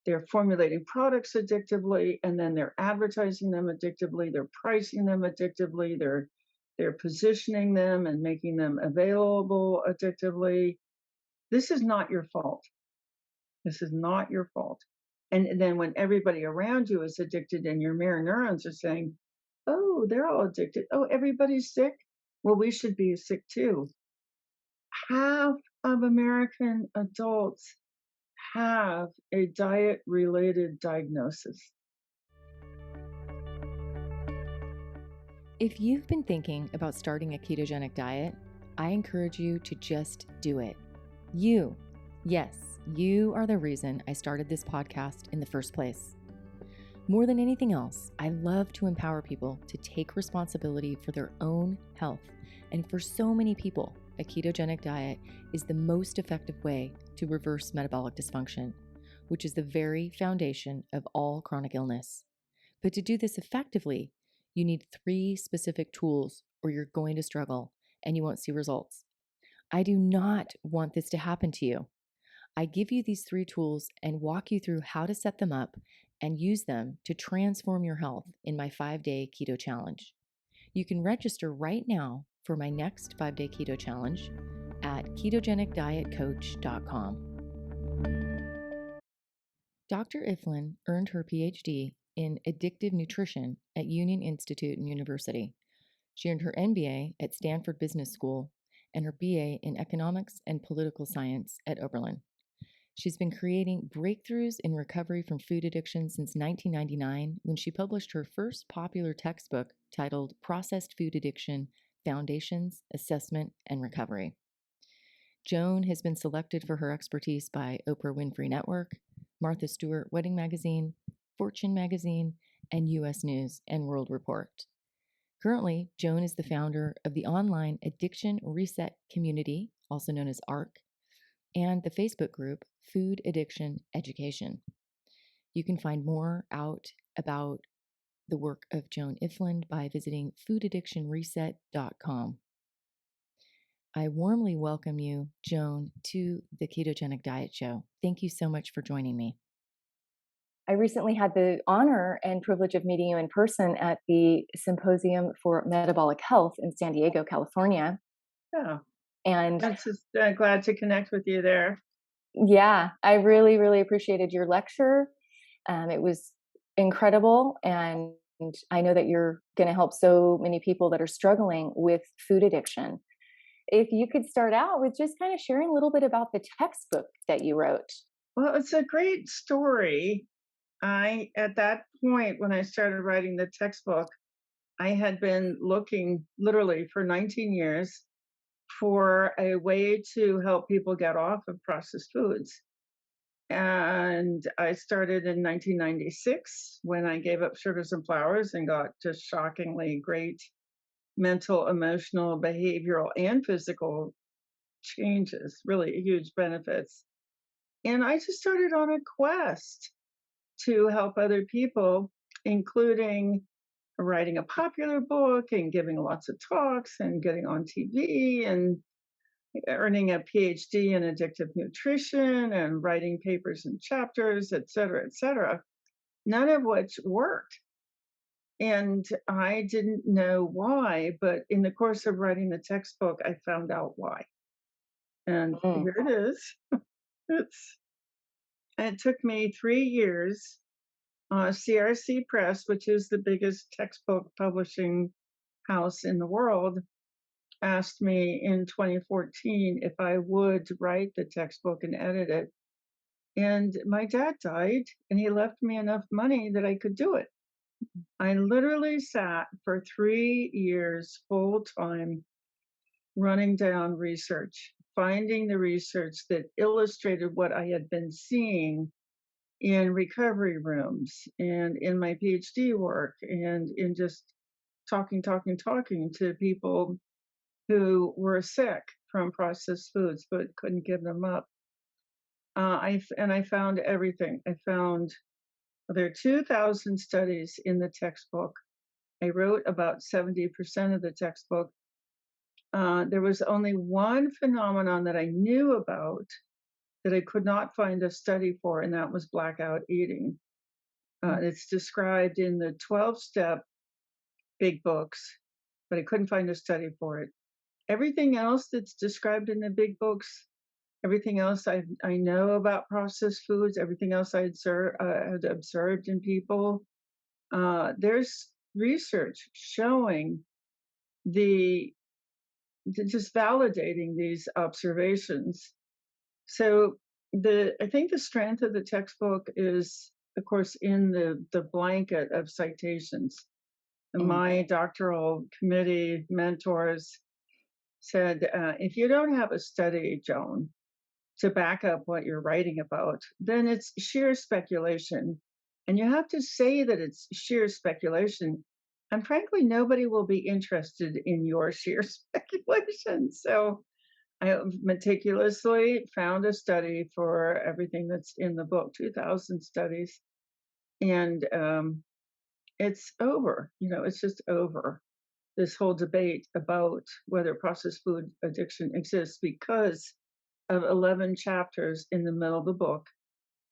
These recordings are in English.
they're formulating products addictively, and then they're advertising them addictively, they're pricing them addictively, they're positioning them and making them available addictively. This is not your fault. This is not your fault. And then when everybody around you is addicted and your mirror neurons are saying, oh, they're all addicted. Oh, everybody's sick. Well, we should be sick too. Half of American adults have a diet-related diagnosis. If you've been thinking about starting a ketogenic diet, I encourage you to just do it. Yes, you are the reason I started this podcast in the first place. More than anything else, I love to empower people to take responsibility for their own health. And for so many people, a ketogenic diet is the most effective way to reverse metabolic dysfunction, which is the very foundation of all chronic illness. But to do this effectively, you need 3 specific tools or you're going to struggle and you won't see results. I do not want this to happen to you. I give you these 3 tools and walk you through how to set them up and use them to transform your health in my 5-day keto challenge. You can register right now for my next 5-day keto challenge at ketogenicdietcoach.com. Dr. Ifland earned her PhD in addictive nutrition at Union Institute and University. She earned her MBA at Stanford Business School and her BA in economics and political science at Oberlin. She's been creating breakthroughs in recovery from food addiction since 1999 when she published her first popular textbook titled Processed Food Addiction: Foundations, Assessment, and Recovery. Joan has been selected for her expertise by Oprah Winfrey Network, Martha Stewart Wedding Magazine, Fortune Magazine, and U.S. News and World Report. Currently, Joan is the founder of the online Addiction Reset Community, also known as ARC, and the Facebook group Food Addiction Education. You can find more out about the work of Joan Ifland by visiting foodaddictionreset.com. I warmly welcome you, Joan, to the Ketogenic Diet Show. Thank you so much for joining me. I recently had the honor and privilege of meeting you in person at the Symposium for Metabolic Health in San Diego, California. Yeah. And I'm just glad to connect with you there. Yeah, I really, really appreciated your lecture. It was incredible. And I know that you're going to help so many people that are struggling with food addiction. If you could start out with just kind of sharing a little bit about the textbook that you wrote. Well, it's a great story. At that point, when I started writing the textbook, I had been looking literally for 19 years for a way to help people get off of processed foods. And I started in 1996 when I gave up sugars and flours and got just shockingly great mental, emotional, behavioral, and physical changes, really huge benefits. And I just started on a quest to help other people, including writing a popular book and giving lots of talks and getting on TV and earning a PhD in addictive nutrition and writing papers and chapters, et cetera, none of which worked. And I didn't know why, but in the course of writing the textbook, I found out why. And here it is. It took me 3 years. CRC Press, which is the biggest textbook publishing house in the world, asked me in 2014 if I would write the textbook and edit it. And my dad died, and he left me enough money that I could do it. I literally sat for 3 years full time running down research, finding the research that illustrated what I had been seeing in recovery rooms and in my PhD work and in just talking to people who were sick from processed foods but couldn't give them up. I found everything. There are 2,000 studies in the textbook. I wrote about 70% of the textbook. There was only one phenomenon that I knew about, that I could not find a study for, and that was blackout eating. It's described in the 12-step big books, but I couldn't find a study for it. Everything else that's described in the big books, everything else I know about processed foods, everything else had observed in people, there's research showing the just validating these observations. So I think the strength of the textbook is, of course, in the blanket of citations. And my doctoral committee mentors said, if you don't have a study, Joan, to back up what you're writing about, then it's sheer speculation. And you have to say that it's sheer speculation. And frankly, nobody will be interested in your sheer speculation. So I meticulously found a study for everything that's in the book, 2,000 studies. And it's over. It's just over, this whole debate about whether processed food addiction exists, because of 11 chapters in the middle of the book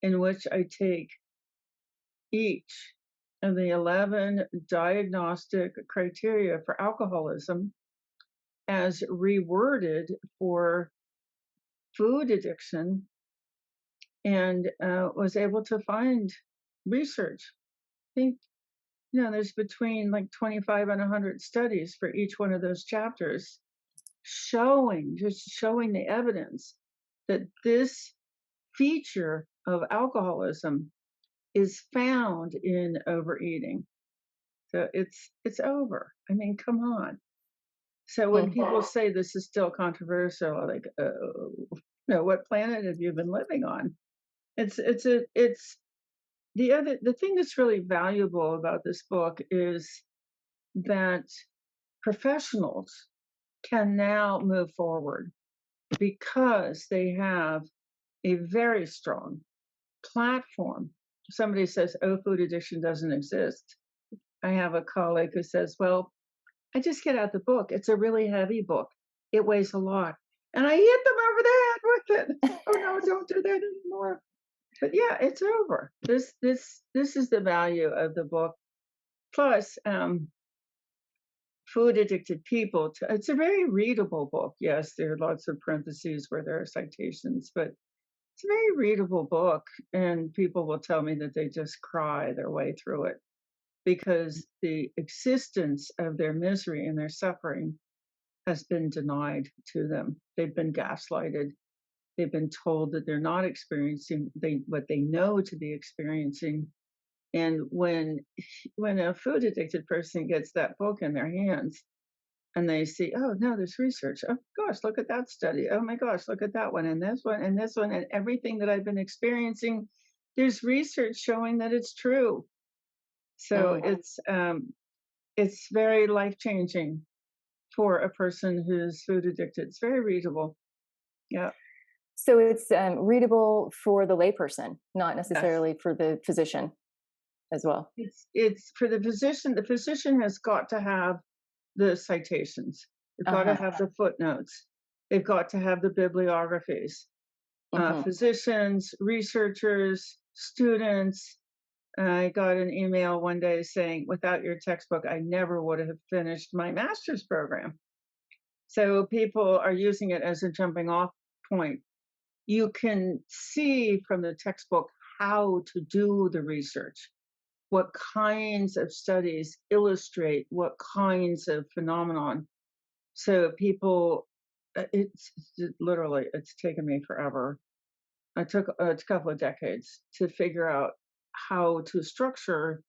in which I take each of the 11 diagnostic criteria for alcoholism as reworded for food addiction, and was able to find research. I think, there's between like 25 and 100 studies for each one of those chapters showing the evidence that this feature of alcoholism is found in overeating. So it's over. I mean, come on. So when people say this is still controversial, like, oh, what planet have you been living on? It's the thing that's really valuable about this book is that professionals can now move forward because they have a very strong platform. Somebody says, oh, food addiction doesn't exist. I have a colleague who says, well, I just get out the book. It's a really heavy book. It weighs a lot. And I hit them over the head with it. Oh no, don't do that anymore. But yeah, it's over. This is the value of the book. Plus, food addicted people. It's a very readable book. Yes, there are lots of parentheses where there are citations, but it's a very readable book. And people will tell me that they just cry their way through it because the existence of their misery and their suffering has been denied to them. They've been gaslighted. They've been told that they're not experiencing what they know to be experiencing. And when a food addicted person gets that book in their hands and they see, oh no, there's research. Oh gosh, look at that study. Oh my gosh, look at that one and this one and this one and everything that I've been experiencing. There's research showing that it's true. So it's very life changing for a person who's food addicted. It's very readable. Yeah. So it's readable for the layperson, not Yes. necessarily for the physician as well. It's for the physician. The physician has got to have the citations. They've got to have the footnotes. They've got to have the bibliographies. Physicians, researchers, students. I got an email one day saying, without your textbook, I never would have finished my master's program. So people are using it as a jumping off point. You can see from the textbook how to do the research, what kinds of studies illustrate what kinds of phenomenon. So people, it's literally, it's taken me forever. It took a couple of decades to figure out how to structure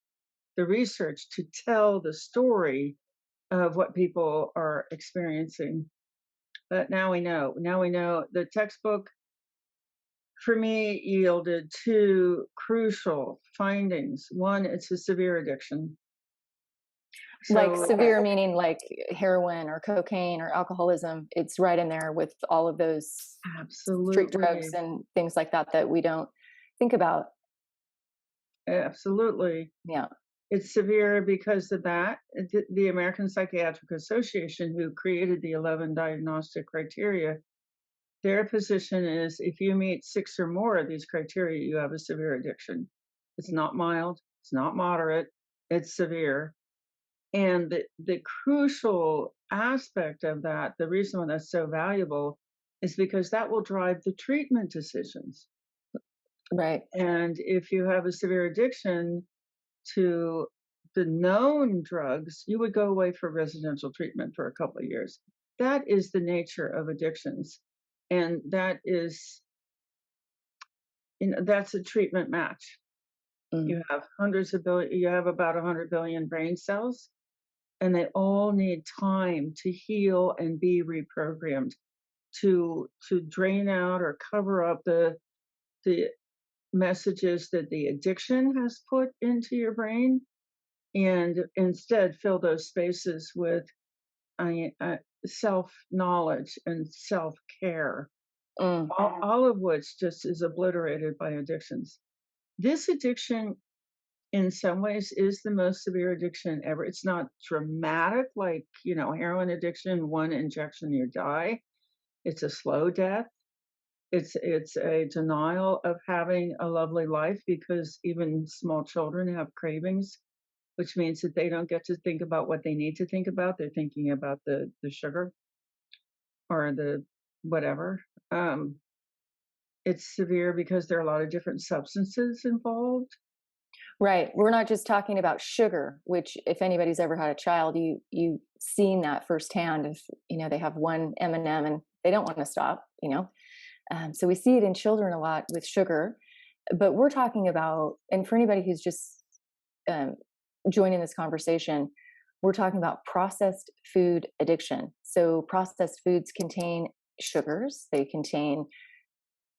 the research to tell the story of what people are experiencing. But now we know. Now we know the textbook, for me, yielded two crucial findings. One, it's a severe addiction. Like severe meaning like heroin or cocaine or alcoholism. It's right in there with all of those street drugs and things like that that we don't think about. Absolutely. Yeah. It's severe because of that. The American Psychiatric Association, who created the 11 diagnostic criteria, Their position is if you meet 6 or more of these criteria, you have a severe addiction. It's not mild, it's not moderate, it's severe. And the crucial aspect of that, the reason why that's so valuable, is because that will drive the treatment decisions. Right. And if you have a severe addiction to the known drugs, you would go away for residential treatment for a couple of years. That is the nature of addictions. And that is, that's a treatment match. Mm. You have you have about 100 billion brain cells, and they all need time to heal and be reprogrammed to drain out or cover up the messages that the addiction has put into your brain, and instead fill those spaces with self knowledge and self care, Mm. all of which just is obliterated by addictions. This addiction, in some ways, is the most severe addiction ever. It's not dramatic like, heroin addiction, one injection, you die. It's a slow death. It's a denial of having a lovely life because even small children have cravings, which means that they don't get to think about what they need to think about. They're thinking about the sugar or the whatever. Um, it's severe because there are a lot of different substances involved. Right. We're not just talking about sugar, which if anybody's ever had a child, you've seen that firsthand. If they have one M&M and they don't want to stop. So we see it in children a lot with sugar, but we're talking about, and for anybody who's just um, joining this conversation, we're talking about processed food addiction. So processed foods contain sugars, they contain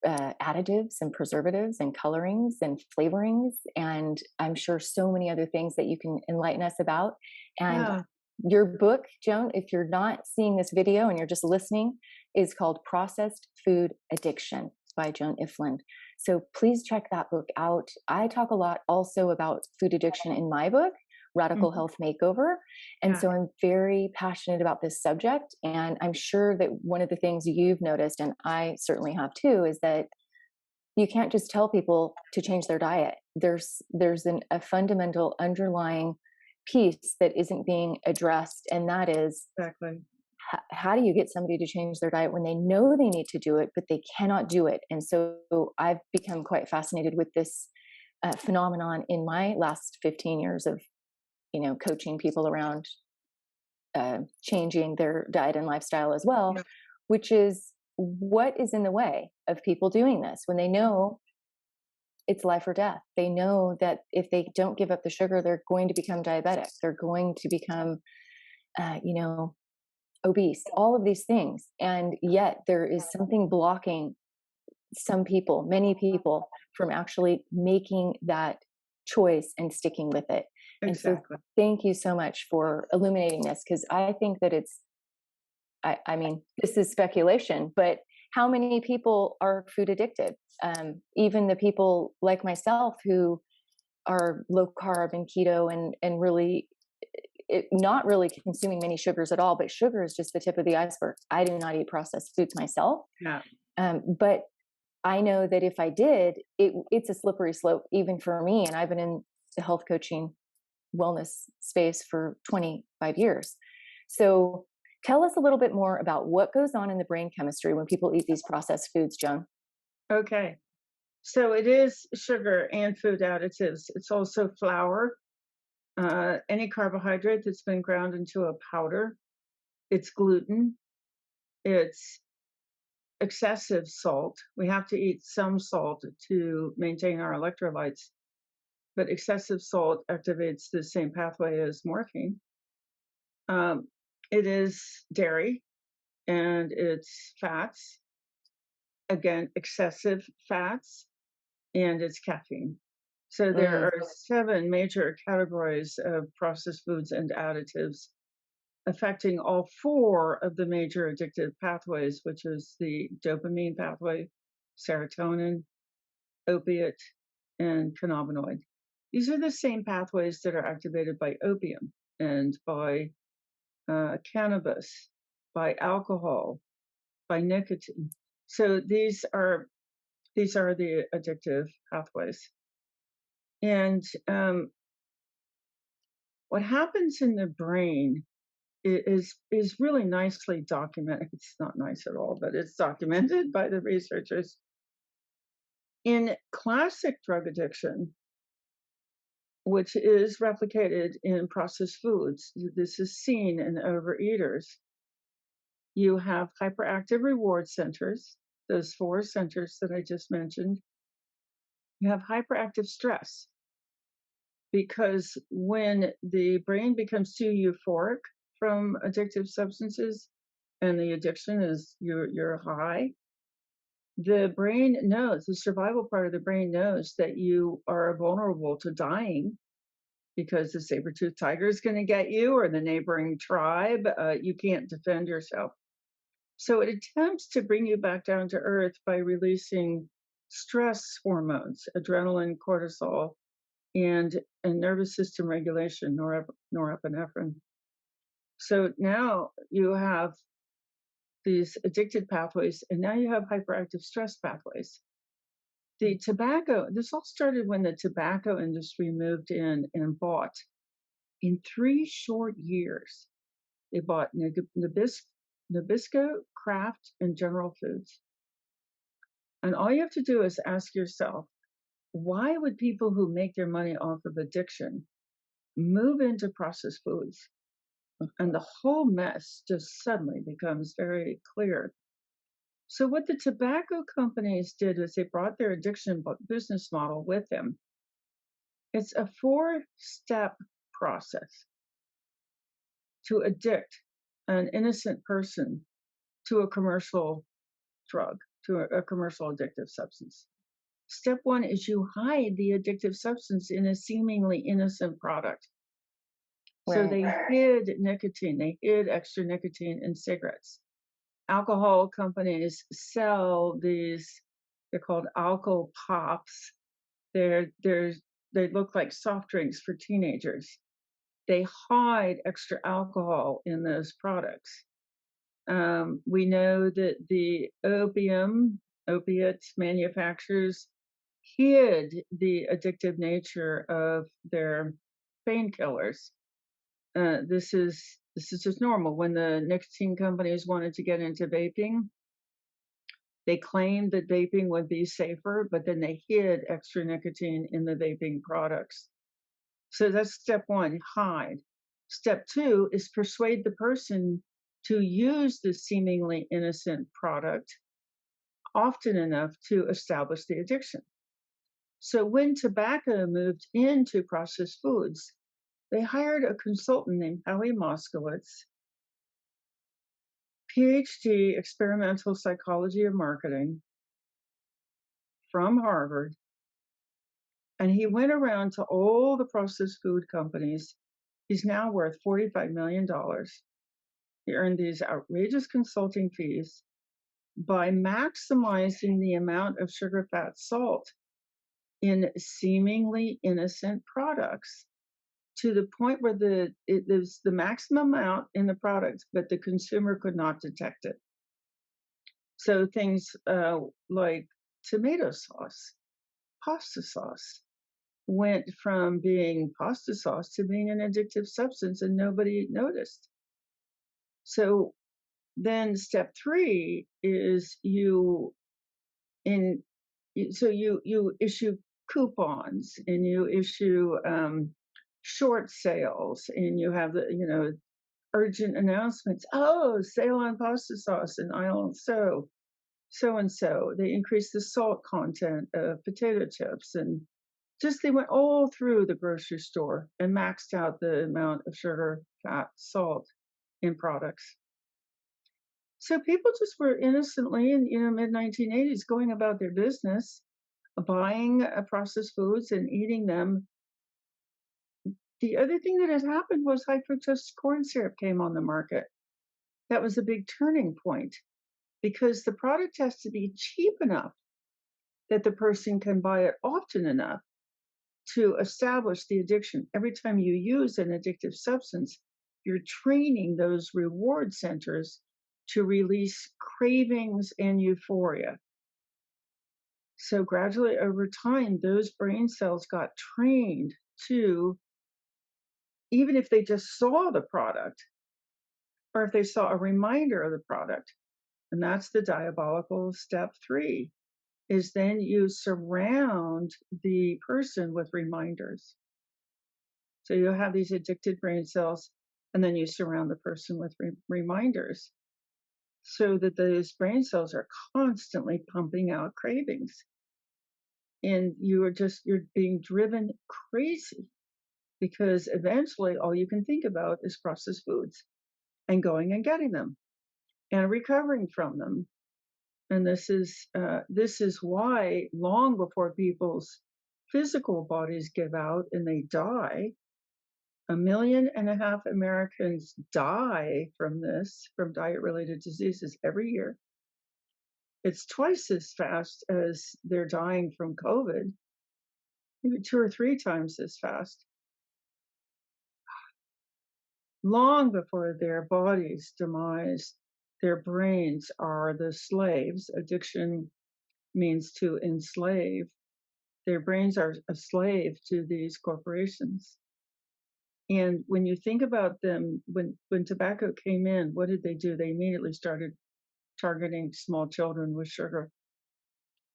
additives and preservatives and colorings and flavorings, and I'm sure so many other things that you can enlighten us about. And Yeah. your book, Joan, if you're not seeing this video and you're just listening, is called Processed Food Addiction by Joan Ifland. So please check that book out. I talk a lot also about food addiction in my book, Radical Mhm. Health Makeover. And Yeah. so I'm very passionate about this subject. And I'm sure that one of the things you've noticed, and I certainly have too, is that you can't just tell people to change their diet. There's a fundamental underlying piece that isn't being addressed, and that is Exactly. how do you get somebody to change their diet when they know they need to do it, but they cannot do it? And so I've become quite fascinated with this phenomenon in my last 15 years of coaching people around changing their diet and lifestyle as well, Yeah. which is what is in the way of people doing this when they know it's life or death. They know that if they don't give up the sugar, they're going to become diabetic. They're going to become, obese, all of these things. And yet there is something blocking some people, many people, from actually making that choice and sticking with it. And so Exactly. thank you so much for illuminating this, because I think that I mean, this is speculation, but how many people are food addicted? Even the people like myself who are low carb and keto and really not really consuming many sugars at all, but sugar is just the tip of the iceberg. I do not eat processed foods myself. Yeah. But I know that if I did, it's a slippery slope even for me. And I've been in the health coaching wellness space for 25 years. So tell us a little bit more about what goes on in the brain chemistry when people eat these processed foods, Joan. Okay. So it is sugar and food additives. It's also flour, any carbohydrate that's been ground into a powder. It's gluten. It's excessive salt. We have to eat some salt to maintain our electrolytes, but excessive salt activates the same pathway as morphine. Um, it is dairy and it's fats, again, excessive fats, and it's caffeine. So there Mm. are 7 major categories of processed foods and additives affecting all 4 of the major addictive pathways, which is the dopamine pathway, serotonin, opiate, and cannabinoid. These are the same pathways that are activated by opium and by cannabis, by alcohol, by nicotine. So these are the addictive pathways. And what happens in the brain is really nicely documented. It's not nice at all, but it's documented by the researchers. In classic drug addiction, which is replicated in processed foods, this is seen in overeaters. You have hyperactive reward centers, those four centers that I just mentioned. You have hyperactive stress, because when the brain becomes too euphoric from addictive substances and the addiction is you're high, the brain knows, the survival part of the brain knows that you are vulnerable to dying because the saber-toothed tiger is going to get you, or the neighboring tribe. You can't defend yourself. So it attempts to bring you back down to earth by releasing stress hormones, adrenaline, cortisol, and nervous system regulation, norepinephrine. So now you have these addicted pathways, and now you have hyperactive stress pathways. The tobacco, this all started when the tobacco industry moved in and bought, in 3 short years, they bought Nabisco, Kraft, and General Foods. And all you have to do is ask yourself, why would people who make their money off of addiction move into processed foods? And the whole mess just suddenly becomes very clear. So what the tobacco companies did is they brought their addiction business model with them. It's a 4-step process to addict an innocent person to a commercial drug, to a commercial addictive substance. Step 1 is you hide the addictive substance in a seemingly innocent product. So they hid nicotine, they hid extra nicotine in cigarettes. Alcohol companies sell these, they're called alcohol pops. They look like soft drinks for teenagers. They hide extra alcohol in those products. We know that the opiate manufacturers hid the addictive nature of their painkillers. This is just normal. When the nicotine companies wanted to get into vaping, they claimed that vaping would be safer, but then they hid extra nicotine in the vaping products. So that's step 1, hide. Step 2 is persuade the person to use the seemingly innocent product often enough to establish the addiction. So when tobacco moved into processed foods, they hired a consultant named Howie Moskowitz, PhD, experimental psychology of marketing from Harvard. And he went around to all the processed food companies. He's now worth $45 million. He earned these outrageous consulting fees by maximizing the amount of sugar, fat, salt in seemingly innocent products, to the point where it was the maximum amount in the product, but the consumer could not detect it. So things like tomato sauce, pasta sauce, went from being pasta sauce to being an addictive substance, and nobody noticed. So then step 3 is you issue coupons, and you issue short sales, and you have the urgent announcements. Oh, sale on pasta sauce in aisle so and so. They increased the salt content of potato chips, and just they went all through the grocery store and maxed out the amount of sugar, fat, salt in products. So people just were innocently in mid 1980s going about their business, buying processed foods and eating them. The other thing that has happened was high fructose corn syrup came on the market. That was a big turning point, because the product has to be cheap enough that the person can buy it often enough to establish the addiction. Every time you use an addictive substance, you're training those reward centers to release cravings and euphoria. So gradually over time, those brain cells got trained to, even if they just saw the product or if they saw a reminder of the product, and that's the diabolical step 3, is then you surround the person with reminders. So you have these addicted brain cells, and then you surround the person with reminders so that those brain cells are constantly pumping out cravings. And you're being driven crazy because eventually all you can think about is processed foods and going and getting them and recovering from them. And this is why long before people's physical bodies give out and they die, 1.5 million Americans die from diet-related diseases every year. It's twice as fast as they're dying from COVID, maybe 2 or 3 times as fast. Long before their bodies demise, their brains are the slaves. Addiction means to enslave. Their brains are a slave to these corporations. And when you think about them, when tobacco came in, what did they do? They immediately started targeting small children with sugar.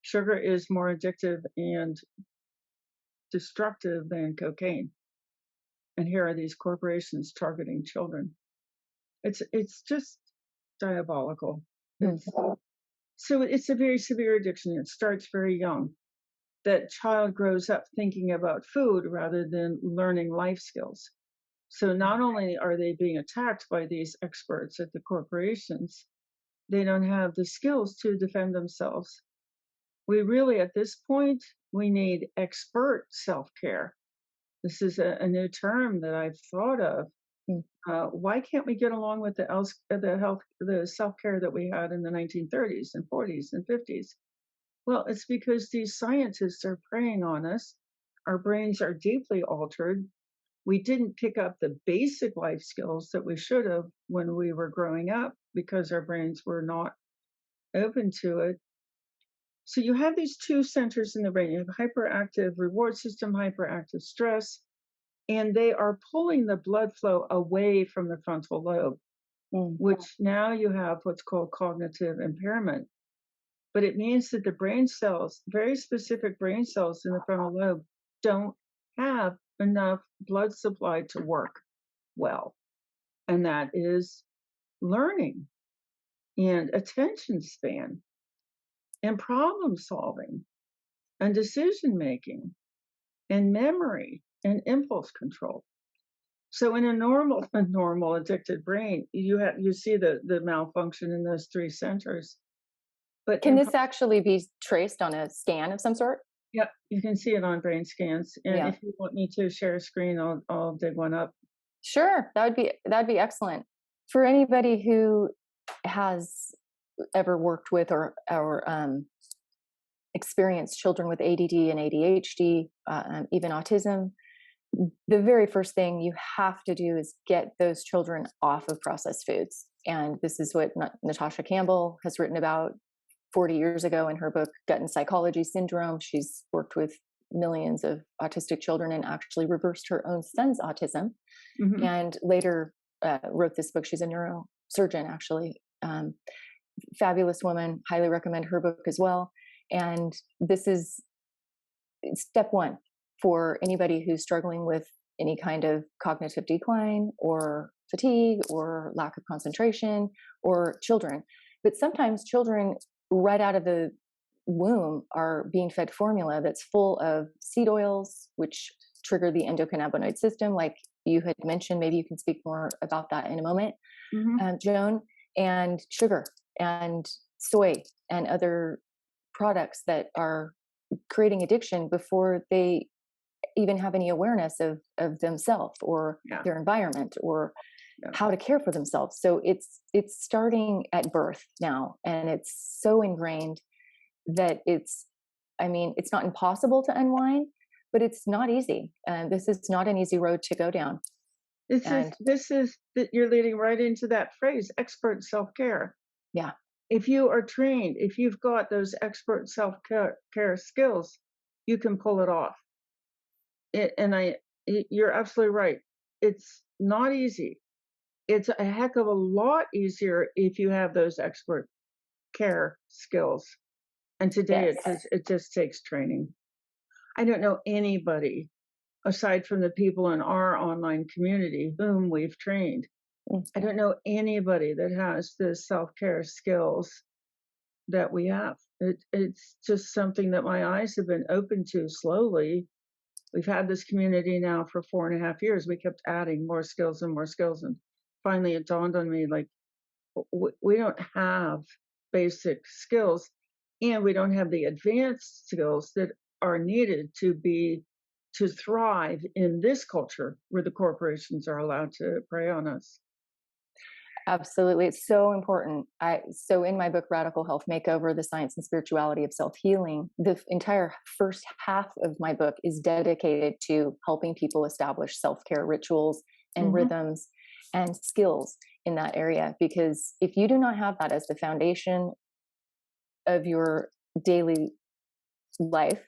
Sugar is more addictive and destructive than cocaine. And here are these corporations targeting children. It's just diabolical. So it's a very severe addiction. It starts very young. That child grows up thinking about food rather than learning life skills. So not only are they being attacked by these experts at the corporations, they don't have the skills to defend themselves. We really, at this point, we need expert self-care. This is a new term that I've thought of. Why can't we get along with the self-care that we had in the 1930s and 40s and 50s? Well, it's because these scientists are preying on us. Our brains are deeply altered. We didn't pick up the basic life skills that we should have when we were growing up because our brains were not open to it. So you have these 2 centers in the brain. You have hyperactive reward system, hyperactive stress, and they are pulling the blood flow away from the frontal lobe, which now you have what's called cognitive impairment. But it means that the brain cells, very specific brain cells in the frontal lobe, don't have enough blood supply to work well. And that is learning and attention span and problem solving and decision making and memory and impulse control. So in a normal addicted brain, you see the malfunction in those 3 centers. But can this actually be traced on a scan of some sort? Yep, you can see it on brain scans. And if you want me to share a screen, I'll dig one up. Sure, that'd be excellent. For anybody who has ever worked with or experienced children with ADD and ADHD, even autism, the very first thing you have to do is get those children off of processed foods. And this is what Natasha Campbell has written about 40 years ago in her book, Gut and Psychology Syndrome. She's worked with millions of autistic children and actually reversed her own son's autism. And later wrote this book. She's a neurosurgeon, actually. Fabulous woman. Highly recommend her book as well. And this is step 1 for anybody who's struggling with any kind of cognitive decline or fatigue or lack of concentration, or children. But sometimes children right out of the womb are being fed formula that's full of seed oils, which trigger the endocannabinoid system, like you had mentioned. Maybe you can speak more about that in a moment, Joan, and sugar and soy and other products that are creating addiction before they even have any awareness of themselves or their environment or how to care for themselves. So it's starting at birth now, and it's so ingrained that it's not impossible to unwind, but it's not easy. And this is not an easy road to go down. You're leading right into that phrase, expert self-care. Yeah. If you are trained, if you've got those expert self-care skills, you can pull it off. You're absolutely right. It's not easy. It's a heck of a lot easier if you have those expert care skills. And today Yes. it just takes training. I don't know anybody aside from the people in our online community whom we've trained. I don't know anybody that has the self-care skills that we have. It's just something that my eyes have been open to slowly. We've had this community now for 4.5 years. We kept adding more skills and more skills. And finally it dawned on me, like, we don't have basic skills and we don't have the advanced skills that are needed to thrive in this culture where the corporations are allowed to prey on us. Absolutely. It's so important. So in my book, Radical Health Makeover, The Science and Spirituality of Self-Healing, the entire first half of my book is dedicated to helping people establish self-care rituals and Mm-hmm. rhythms and skills in that area. Because if you do not have that as the foundation of your daily life,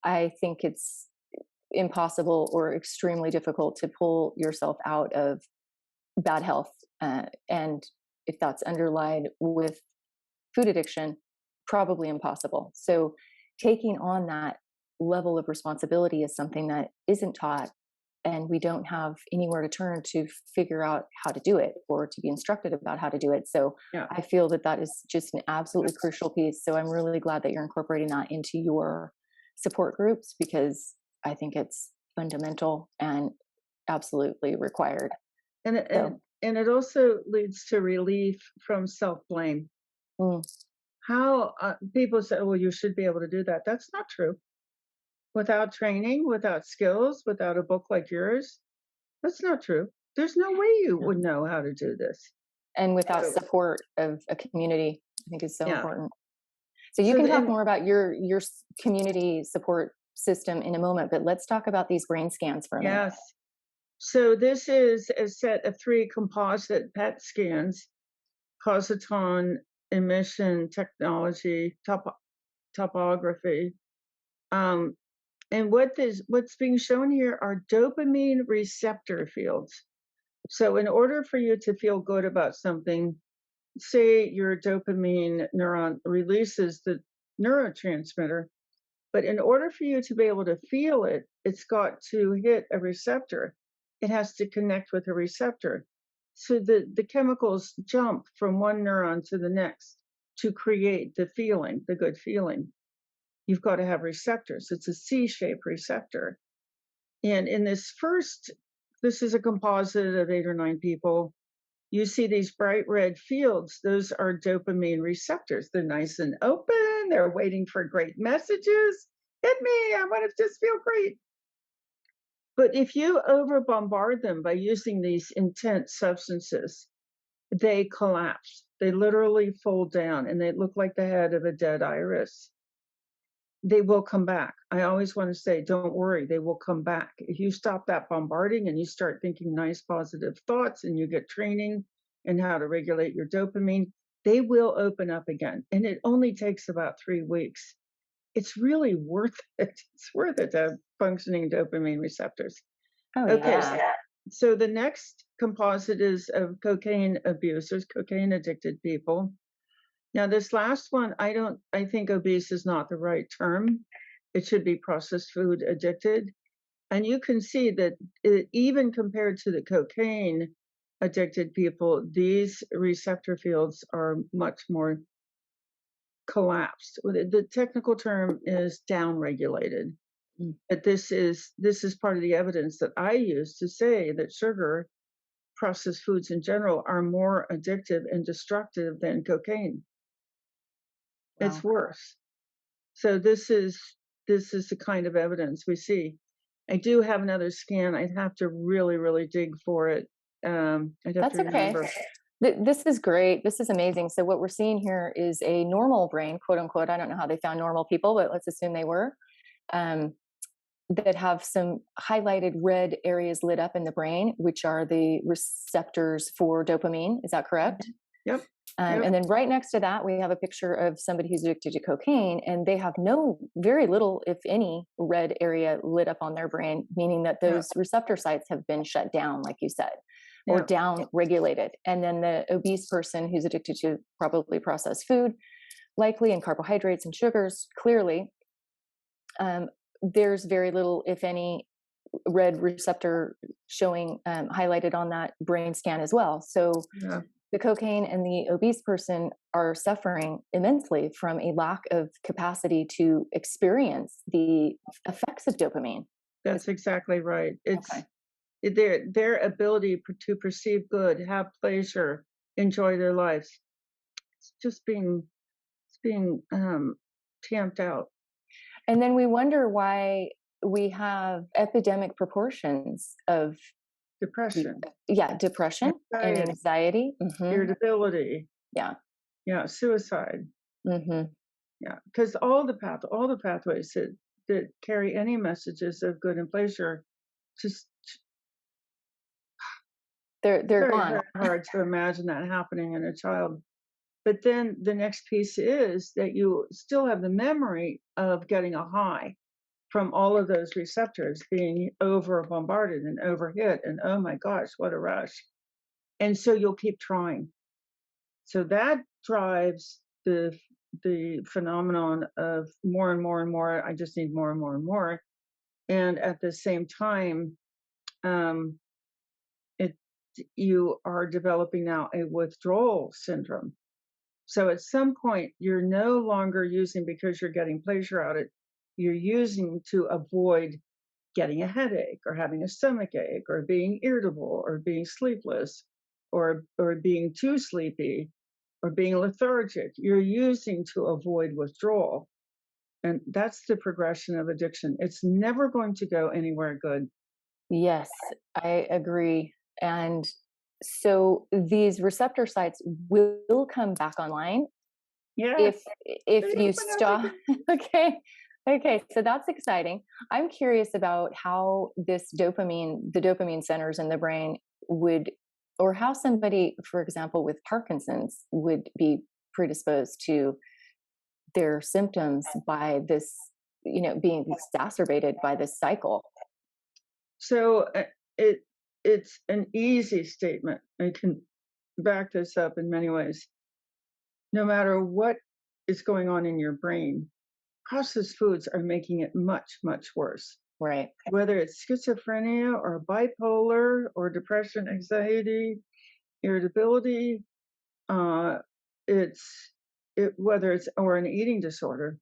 I think it's impossible or extremely difficult to pull yourself out of bad health. And if that's underlined with food addiction, probably impossible. So taking on that level of responsibility is something that isn't taught, and we don't have anywhere to turn to figure out how to do it or to be instructed about how to do it. So Yeah. I feel that that is just an absolutely crucial piece. So I'm really glad that you're incorporating that into your support groups, because I think it's fundamental and absolutely required. And it, So, and it also leads to relief from self-blame. mm, How people say, well, you should be able to do that. That's not true. Without training, without skills, without a book like yours, that's not true. There's no way you yeah. would know how to do this. And without So, support of a community, I think is so yeah. important. So you So can the, talk and more about your community support system in a moment, but let's talk about these brain scans for a minute. yes. So this is a set of 3 composite PET scans, positron emission technology topography. Um, and what's being shown here are dopamine receptor fields. So in order for you to feel good about something, say your dopamine neuron releases the neurotransmitter, but in order for you to be able to feel it, it's got to hit a receptor. It has to connect with a receptor. So the chemicals jump from one neuron to the next to create the feeling, the good feeling. You've got to have receptors. It's a C-shaped receptor. And in this is a composite of 8 or 9 people. You see these bright red fields, those are dopamine receptors. They're nice and open. They're waiting for great messages. Hit me, I want to just feel great. But if you over bombard them by using these intense substances, they collapse. They literally fold down and they look like the head of a dead iris. They will come back. I always want to say, don't worry, they will come back. If you stop that bombarding and you start thinking nice, positive thoughts and you get training in how to regulate your dopamine, they will open up again. And it only takes about 3 weeks. It's really worth it. It's worth it to have functioning dopamine receptors. Oh Okay, yeah. so the next composite is of cocaine abusers, cocaine addicted people. Now, this last one, I think obese is not the right term. It should be processed food addicted. And you can see that even compared to the cocaine addicted people, these receptor fields are much more collapsed. The technical term is downregulated. Mm. But this is part of the evidence that I use to say that sugar, processed foods in general, are more addictive and destructive than cocaine. It's Wow. worse. So this is the kind of evidence we see. I do have another scan. I'd have to really, really dig for it. I'd have That's to okay. remember. This is great. This is amazing. So what we're seeing here is a normal brain, quote unquote. I don't know how they found normal people, but let's assume they were. Um, that have some highlighted red areas lit up in the brain, which are the receptors for dopamine. Is that correct? Yep. Yep. And then right next to that, we have a picture of somebody who's addicted to cocaine, and they have very little, if any, red area lit up on their brain, meaning that Yeah. those receptor sites have been shut down, like you said, or Yeah. down regulated. And then the obese person who's addicted to probably processed food, likely, and carbohydrates and sugars, clearly, there's very little, if any, red receptor showing highlighted on that brain scan as well. So Yeah. the cocaine and the obese person are suffering immensely from a lack of capacity to experience the effects of dopamine. That's exactly right. Okay. It's their ability to perceive good, have pleasure, enjoy their lives. It's just being tamped out. And then we wonder why we have epidemic proportions of Depression, depression and anxiety, anxiety. irritability, Yeah. yeah, suicide. hmm Yeah, because all the pathways that carry any messages of good and pleasure, just They're very, gone. very hard to imagine that happening in a child. But then the next piece is that you still have the memory of getting a high from all of those receptors being over bombarded and overhit, and oh my gosh, what a rush. And so you'll keep trying. So that drives the phenomenon of more and more and more. I just need more and more and more. And at the same time, um, it you are developing now a withdrawal syndrome. So at some point, you're no longer using because you're getting pleasure out of it. You're using to avoid getting a headache or having a stomach ache or being irritable or being sleepless or being too sleepy or being lethargic. You're using to avoid withdrawal. And that's the progression of addiction. It's never going to go anywhere good. Yes, I agree. And so these receptor sites will come back online Yes. if They you open up stop. again. Okay. Okay, so that's exciting. I'm curious about how the dopamine centers in the brain would, or how somebody, for example, with Parkinson's would be predisposed to their symptoms by this, being exacerbated by this cycle. So it it's an easy statement. I can back this up in many ways. No matter what is going on in your brain, processed foods are making it much, much worse. Right. Whether it's schizophrenia or bipolar or depression, anxiety, irritability, uh, whether it's or an eating disorder,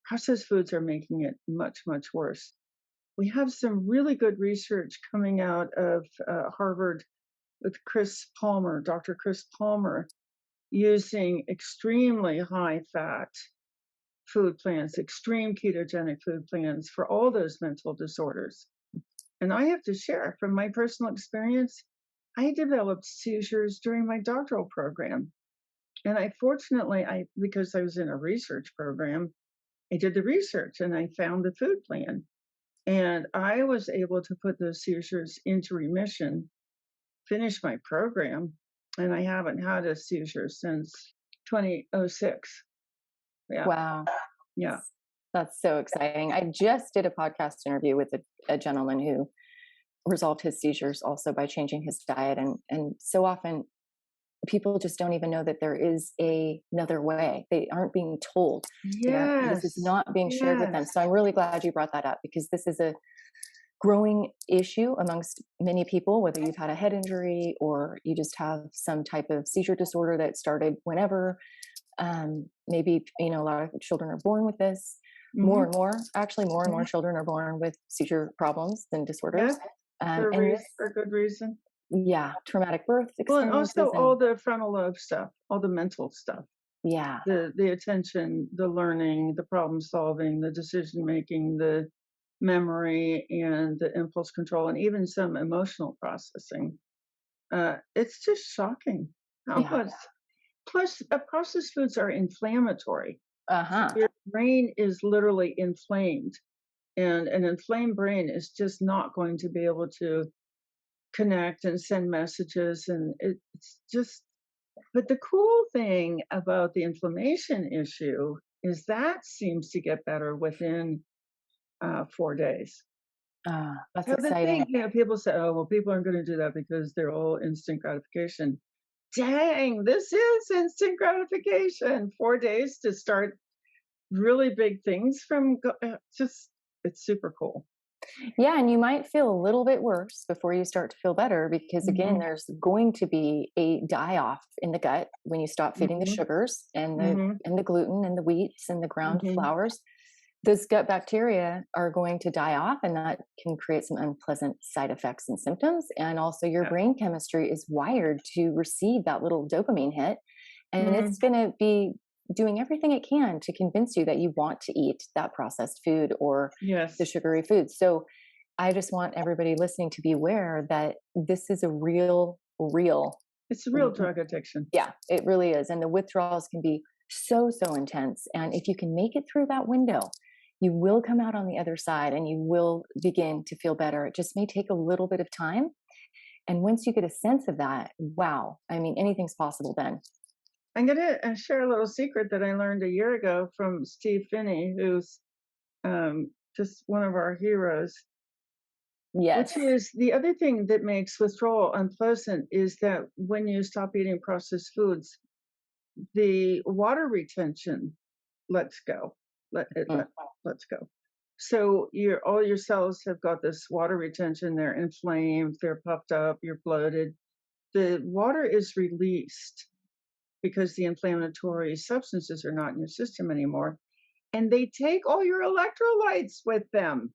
processed foods are making it much, much worse. We have some really good research coming out of Harvard with Dr. Chris Palmer, using extremely high fat food plans, extreme ketogenic food plans for all those mental disorders. And I have to share from my personal experience, I developed seizures during my doctoral program. And because I was in a research program, I did the research and I found the food plan. And I was able to put those seizures into remission, finish my program, and I haven't had a seizure since 2006. Yeah. Wow. Yeah. That's so exciting. I just did a podcast interview with a gentleman who resolved his seizures also by changing his diet. And so often people just don't even know that there is another way. They aren't being told. This is Yes. not being shared with them. Yes. So I'm really glad you brought that up, because this is a growing issue amongst many people, whether you've had a head injury or you just have some type of seizure disorder that started whenever. Maybe, a lot of children are born with this. More Hmm. and more, actually, more and more children are born with seizure problems and disorders. Yes. For And this, for good reason. yeah, traumatic birth Well, and also experiences, all and the frontal lobe stuff, all the mental stuff, yeah, the attention, the learning, the problem solving, the decision making, the memory, and the impulse control, and even some emotional processing. It's just shocking how yeah, much. Plus, processed foods are inflammatory. So uh-huh, your brain is literally inflamed, and an inflamed brain is just not going to be able to connect and send messages, and it's just But the cool thing about the inflammation issue is that seems to get better within 4 days. That's So the exciting. thing, people say, oh, well, people aren't going to do that because they're all instant gratification. Dang, this is instant gratification. 4 days to start really big things just, it's super cool. Yeah, and you might feel a little bit worse before you start to feel better because again, Hmm. there's going to be a die off in the gut when you stop feeding the Hmm. sugars Hmm. and the gluten and the wheats and the ground Hmm. flours. Those gut bacteria are going to die off, and that can create some unpleasant side effects and symptoms. And also, your Yeah. brain chemistry is wired to receive that little dopamine hit, and it's Mm, going to be doing everything it can to convince you that you want to eat that processed food or the yes. sugary foods. So I just want everybody listening to be aware that this is a real, It's a real drug addiction. yeah, it really is. And the withdrawals can be so intense. And if you can make it through that window, you will come out on the other side and you will begin to feel better. It just may take a little bit of time. And once you get a sense of that, wow, I mean, anything's possible then. I'm going to share a little secret that I learned a year ago from Steve Finney, who's just one of our heroes, which Yes. is the other thing that makes withdrawal unpleasant is that when you stop eating processed foods, the water retention lets go. Let it Mm. let's go. So all your cells have got this water retention. They're inflamed. They're puffed up. You're bloated. The water is released because the inflammatory substances are not in your system anymore. And they take all your electrolytes with them.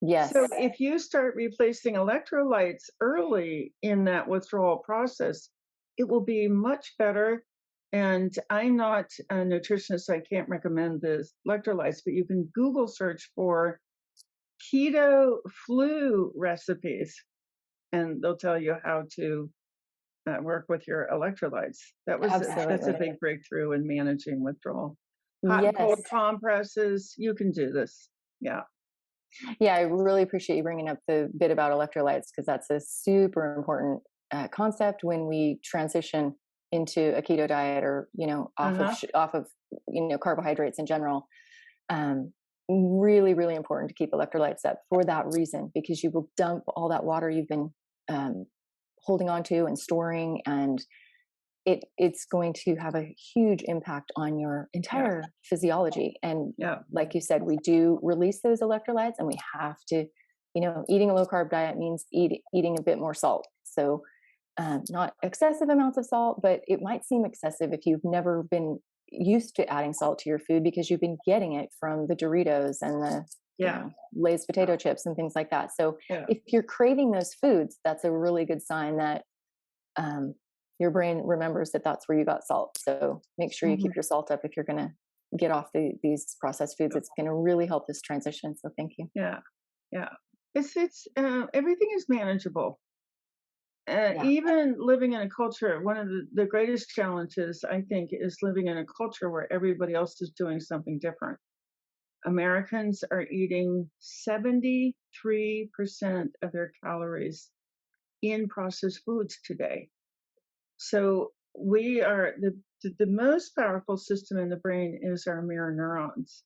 So Yes. if you start replacing electrolytes early in that withdrawal process, it will be much better. And I'm not a nutritionist, so I can't recommend the electrolytes, but you can Google search for keto flu recipes, and they'll tell you how to work with your electrolytes. That's a Absolutely. big breakthrough in managing withdrawal. Hot and Yes. cold compresses, you can do this. Yeah. Yeah, I really appreciate you bringing up the bit about electrolytes because that's a super important concept when we transition into a keto diet or Uh-huh. off of carbohydrates in general. Um, really important to keep electrolytes up for that reason because you will dump all that water you've been um, holding on to and storing, and it's going to have a huge impact on your Yeah. entire physiology. And Yeah. like you said, we do release those electrolytes, and we have to, eating a low carb diet means eating a bit more salt. So not excessive amounts of salt, but it might seem excessive if you've never been used to adding salt to your food because you've been getting it from the Doritos and the Yeah. Lay's potato chips and things like that. So Yeah. if you're craving those foods, that's a really good sign that um, your brain remembers that that's where you got salt. So make sure you Mhm. keep your salt up if you're going to get off these processed foods. It's going to really help this transition. So thank you. Yeah. Yeah. It's everything is manageable. Yeah. Even living in a culture, one of the greatest challenges I think is living in a culture where everybody else is doing something different. Americans are eating 73% of their calories in processed foods today. So we are the most powerful system in the brain is our mirror neurons,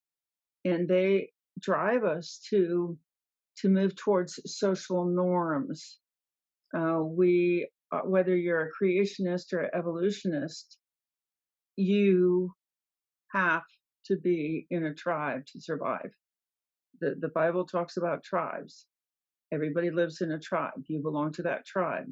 and they drive us to move towards social norms. We whether you're a creationist or evolutionist, you have to be in a tribe to survive. The Bible talks about tribes. Everybody lives in a tribe. You belong to that tribe.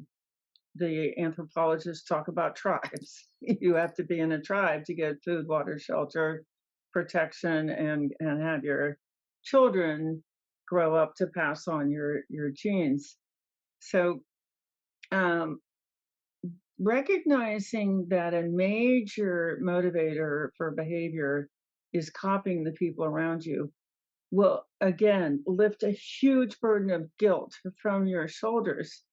The anthropologists talk about tribes. You have to be in a tribe to get food, water, shelter, protection, and have your children grow up to pass on your genes. So um, recognizing that a major motivator for behavior is copying the people around you will again lift a huge burden of guilt from your shoulders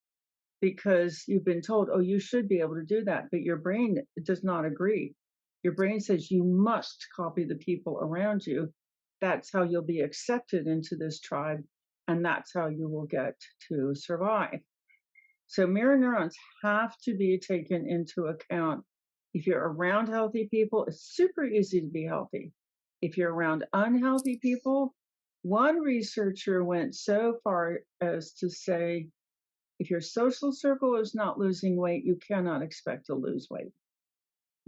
because you've been told, oh, you should be able to do that, but your brain does not agree. Your brain says you must copy the people around you. That's how you'll be accepted into this tribe, and that's how you will get to survive. So mirror neurons have to be taken into account If you're around healthy people, it's super easy to be healthy. If you're around unhealthy people, one researcher went so far as to say, if your social circle is not losing weight, you cannot expect to lose weight.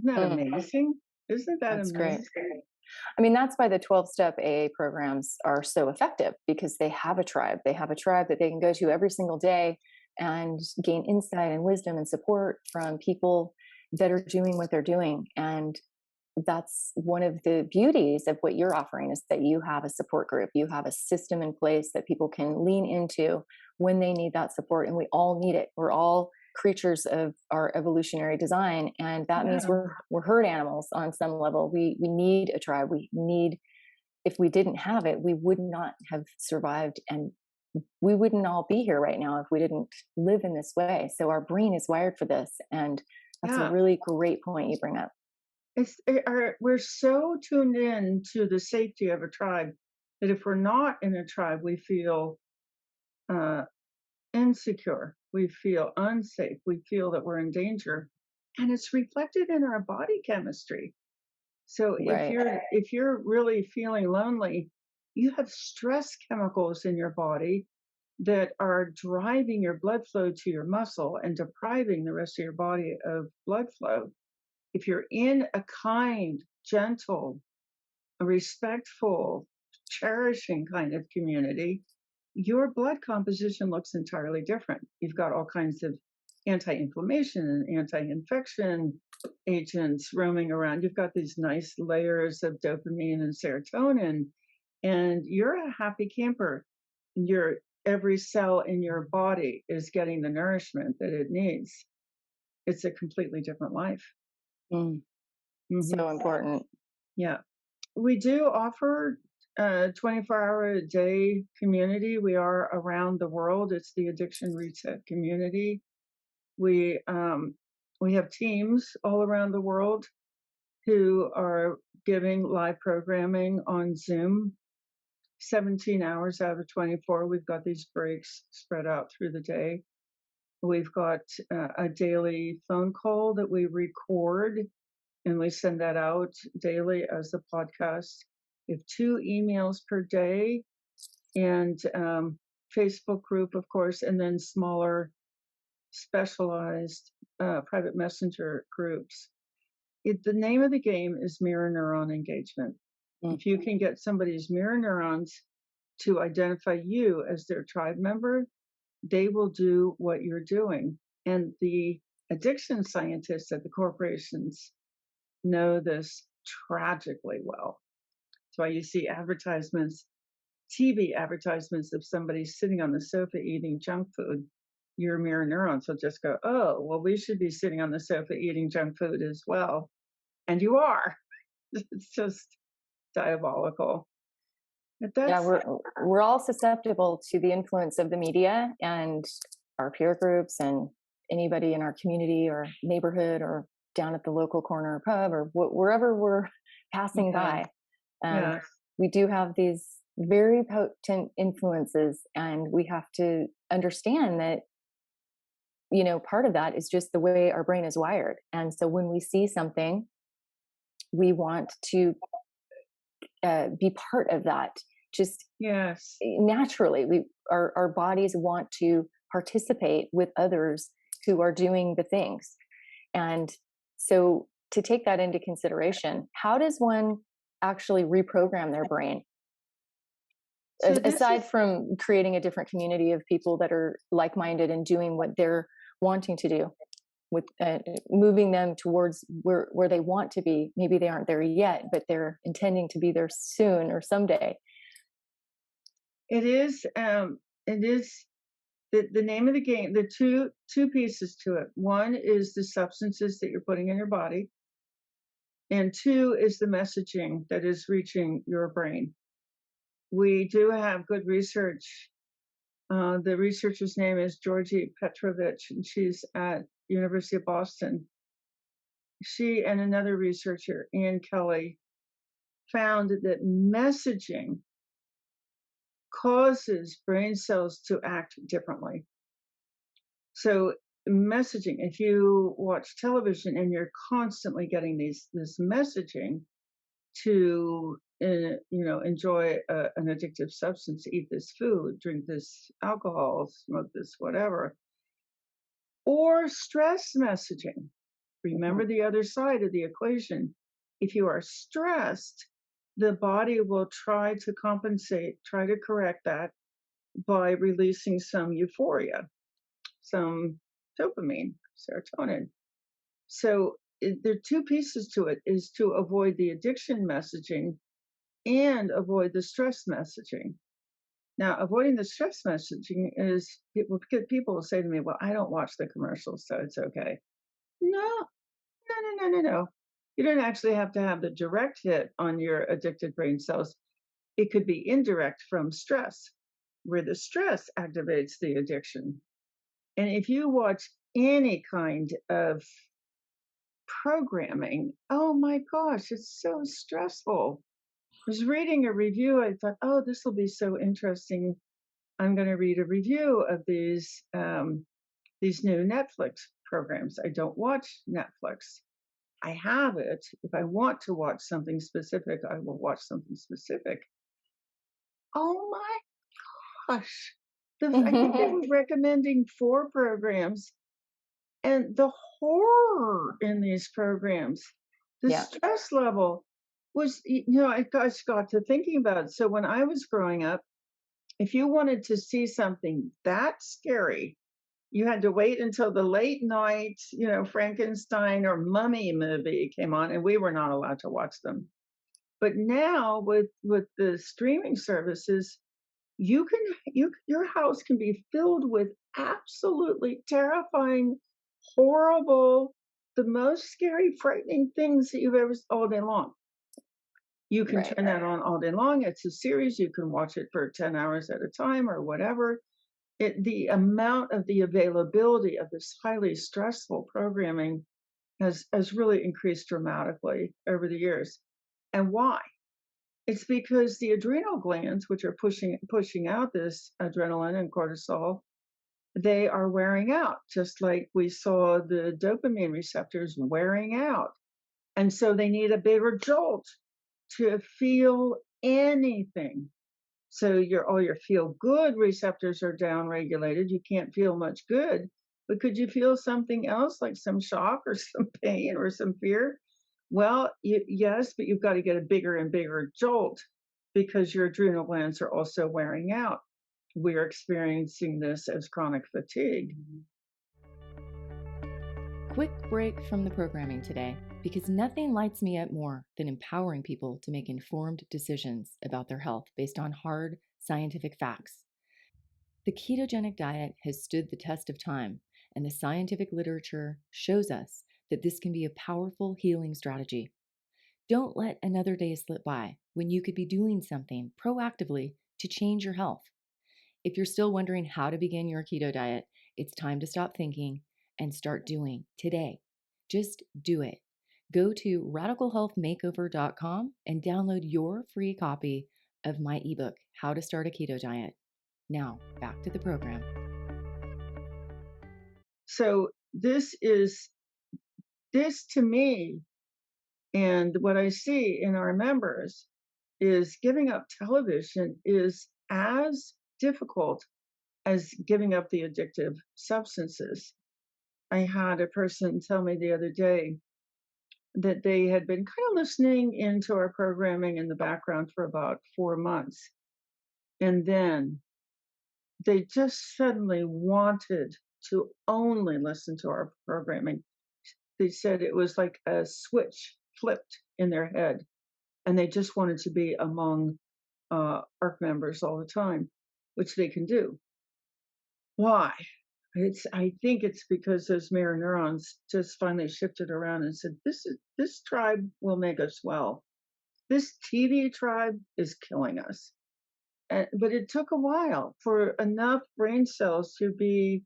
Isn't that Mm, amazing? Isn't that that's great. amazing? I mean, that's why the 12-step AA programs are so effective because they have a tribe. They have a tribe that they can go to every single day and gain insight and wisdom and support from people that are doing what they're doing. And that's one of the beauties of what you're offering is that you have a support group. You have a system in place that people can lean into when they need that support. And we all need it. We're all creatures of our evolutionary design. And that means Yeah. we're herd animals on some level. We need a tribe. We need, if we didn't have it, we would not have survived, and we wouldn't all be here right now if we didn't live in this way. So our brain is wired for this. And that's a Yeah. really great point you bring up. We're so tuned in to the safety of a tribe that if we're not in a tribe, we feel uh, insecure, we feel unsafe, we feel that we're in danger, and it's reflected in our body chemistry. So Right. if you're really feeling lonely, you have stress chemicals in your body that are driving your blood flow to your muscle and depriving the rest of your body of blood flow. If you're in a kind, gentle, respectful, cherishing kind of community, your blood composition looks entirely different. You've got all kinds of anti-inflammation and anti-infection agents roaming around. You've got these nice layers of dopamine and serotonin, and you're a happy camper. Your every cell in your body is getting the nourishment that it needs. It's a completely different life. Mm, Hmm. so important. Yeah. We do offer a 24-hour a day community. We are around the world. It's the Addiction Reset community. We we have teams all around the world who are giving live programming on Zoom 17 hours out of 24. We've got these breaks spread out through the day. We've got a daily phone call that we record and we send that out daily as a podcast. We have 2 emails per day and Facebook group, of course, and then smaller specialized private messenger groups. The name of the game is mirror neuron engagement. If you can get somebody's mirror neurons to identify you as their tribe member, they will do what you're doing. And the addiction scientists at the corporations know this tragically well. That's why you see advertisements, TV advertisements of somebody sitting on the sofa eating junk food. Your mirror neurons will just go, oh, well, we should be sitting on the sofa eating junk food as well. And you are. It's just diabolical. But Yeah, that's, we're all susceptible to the influence of the media and our peer groups and anybody in our community or neighborhood or down at the local corner pub or wherever we're passing yeah, by. yeah. We do have these very potent influences, and we have to understand that part of that is just the way our brain is wired. And so when we see something, we want to be part of that. Just Yes. naturally, our bodies want to participate with others who are doing the things. And so to take that into consideration, how does one actually reprogram their brain? So this Aside is from creating a different community of people that are like-minded and doing what they're wanting to do, with moving them towards where they want to be. Maybe they aren't there yet, but they're intending to be there soon or someday. it is the name of the game. The two pieces to it. One is the substances that you're putting in your body, and two is the messaging that is reaching your brain. We do have good research. The researcher's name is Georgie Petrovich, and she's at University of Boston. She and another researcher, Ian Kelly, found that messaging causes brain cells to act differently. So messaging, if you watch television and you're constantly getting this messaging to enjoy an addictive substance, eat this food, drink this alcohol, smoke this whatever, or stress messaging. Remember the other side of the equation. If you are stressed, the body will try to compensate, try to correct that by releasing some euphoria, some dopamine, serotonin. So there are two pieces to it, is to avoid the addiction messaging and avoid the stress messaging. Now, avoiding the stress messaging is people will say to me, well, I don't watch the commercials, so it's okay. No, no. You don't actually have to have the direct hit on your addicted brain cells. It could be indirect from stress, where the stress activates the addiction. And if you watch any kind of programming, oh my gosh, it's so stressful. I was reading a review. I thought, oh, this will be so interesting. I'm going to read a review of these new Netflix programs. I don't watch Netflix. I have it. If I want to watch something specific, I will watch something specific. Oh my gosh. I think they were recommending 4 programs, and the horror in these programs, the stress level was, I got to thinking about it. So when I was growing up, if you wanted to see something that scary, you had to wait until the late night, Frankenstein or Mummy movie came on, and we were not allowed to watch them. But now with the streaming services, your house can be filled with absolutely terrifying, horrible, the most scary, frightening things that you've ever all day long. You can turn that on all day long. It's a series. You can watch it for 10 hours at a time or whatever. The amount of the availability of this highly stressful programming has really increased dramatically over the years. And why? It's because the adrenal glands, which are pushing out this adrenaline and cortisol, they are wearing out, just like we saw the dopamine receptors wearing out. And so they need a bigger jolt to feel anything. So all your feel good receptors are down regulated. You can't feel much good, but could you feel something else, like some shock or some pain or some fear? Well, yes, but you've got to get a bigger and bigger jolt because your adrenal glands are also wearing out. We're experiencing this as chronic fatigue. Quick break from the programming today, because nothing lights me up more than empowering people to make informed decisions about their health based on hard scientific facts. The ketogenic diet has stood the test of time, and the scientific literature shows us that this can be a powerful healing strategy. Don't let another day slip by when you could be doing something proactively to change your health. If you're still wondering how to begin your keto diet, it's time to stop thinking and start doing today. Just do it. Go to radicalhealthmakeover.com and download your free copy of my ebook, How to Start a Keto Diet. Now, back to the program. So this to me, and what I see in our members, is giving up television is as difficult as giving up the addictive substances. I had a person tell me the other day that they had been kind of listening into our programming in the background for about 4 months. And then they just suddenly wanted to only listen to our programming. They said it was like a switch flipped in their head, and they just wanted to be among ARC members all the time, which they can do. Why? I think it's because those mirror neurons just finally shifted around and said, this tribe will make us well. This TV tribe is killing us. But it took a while for enough brain cells to be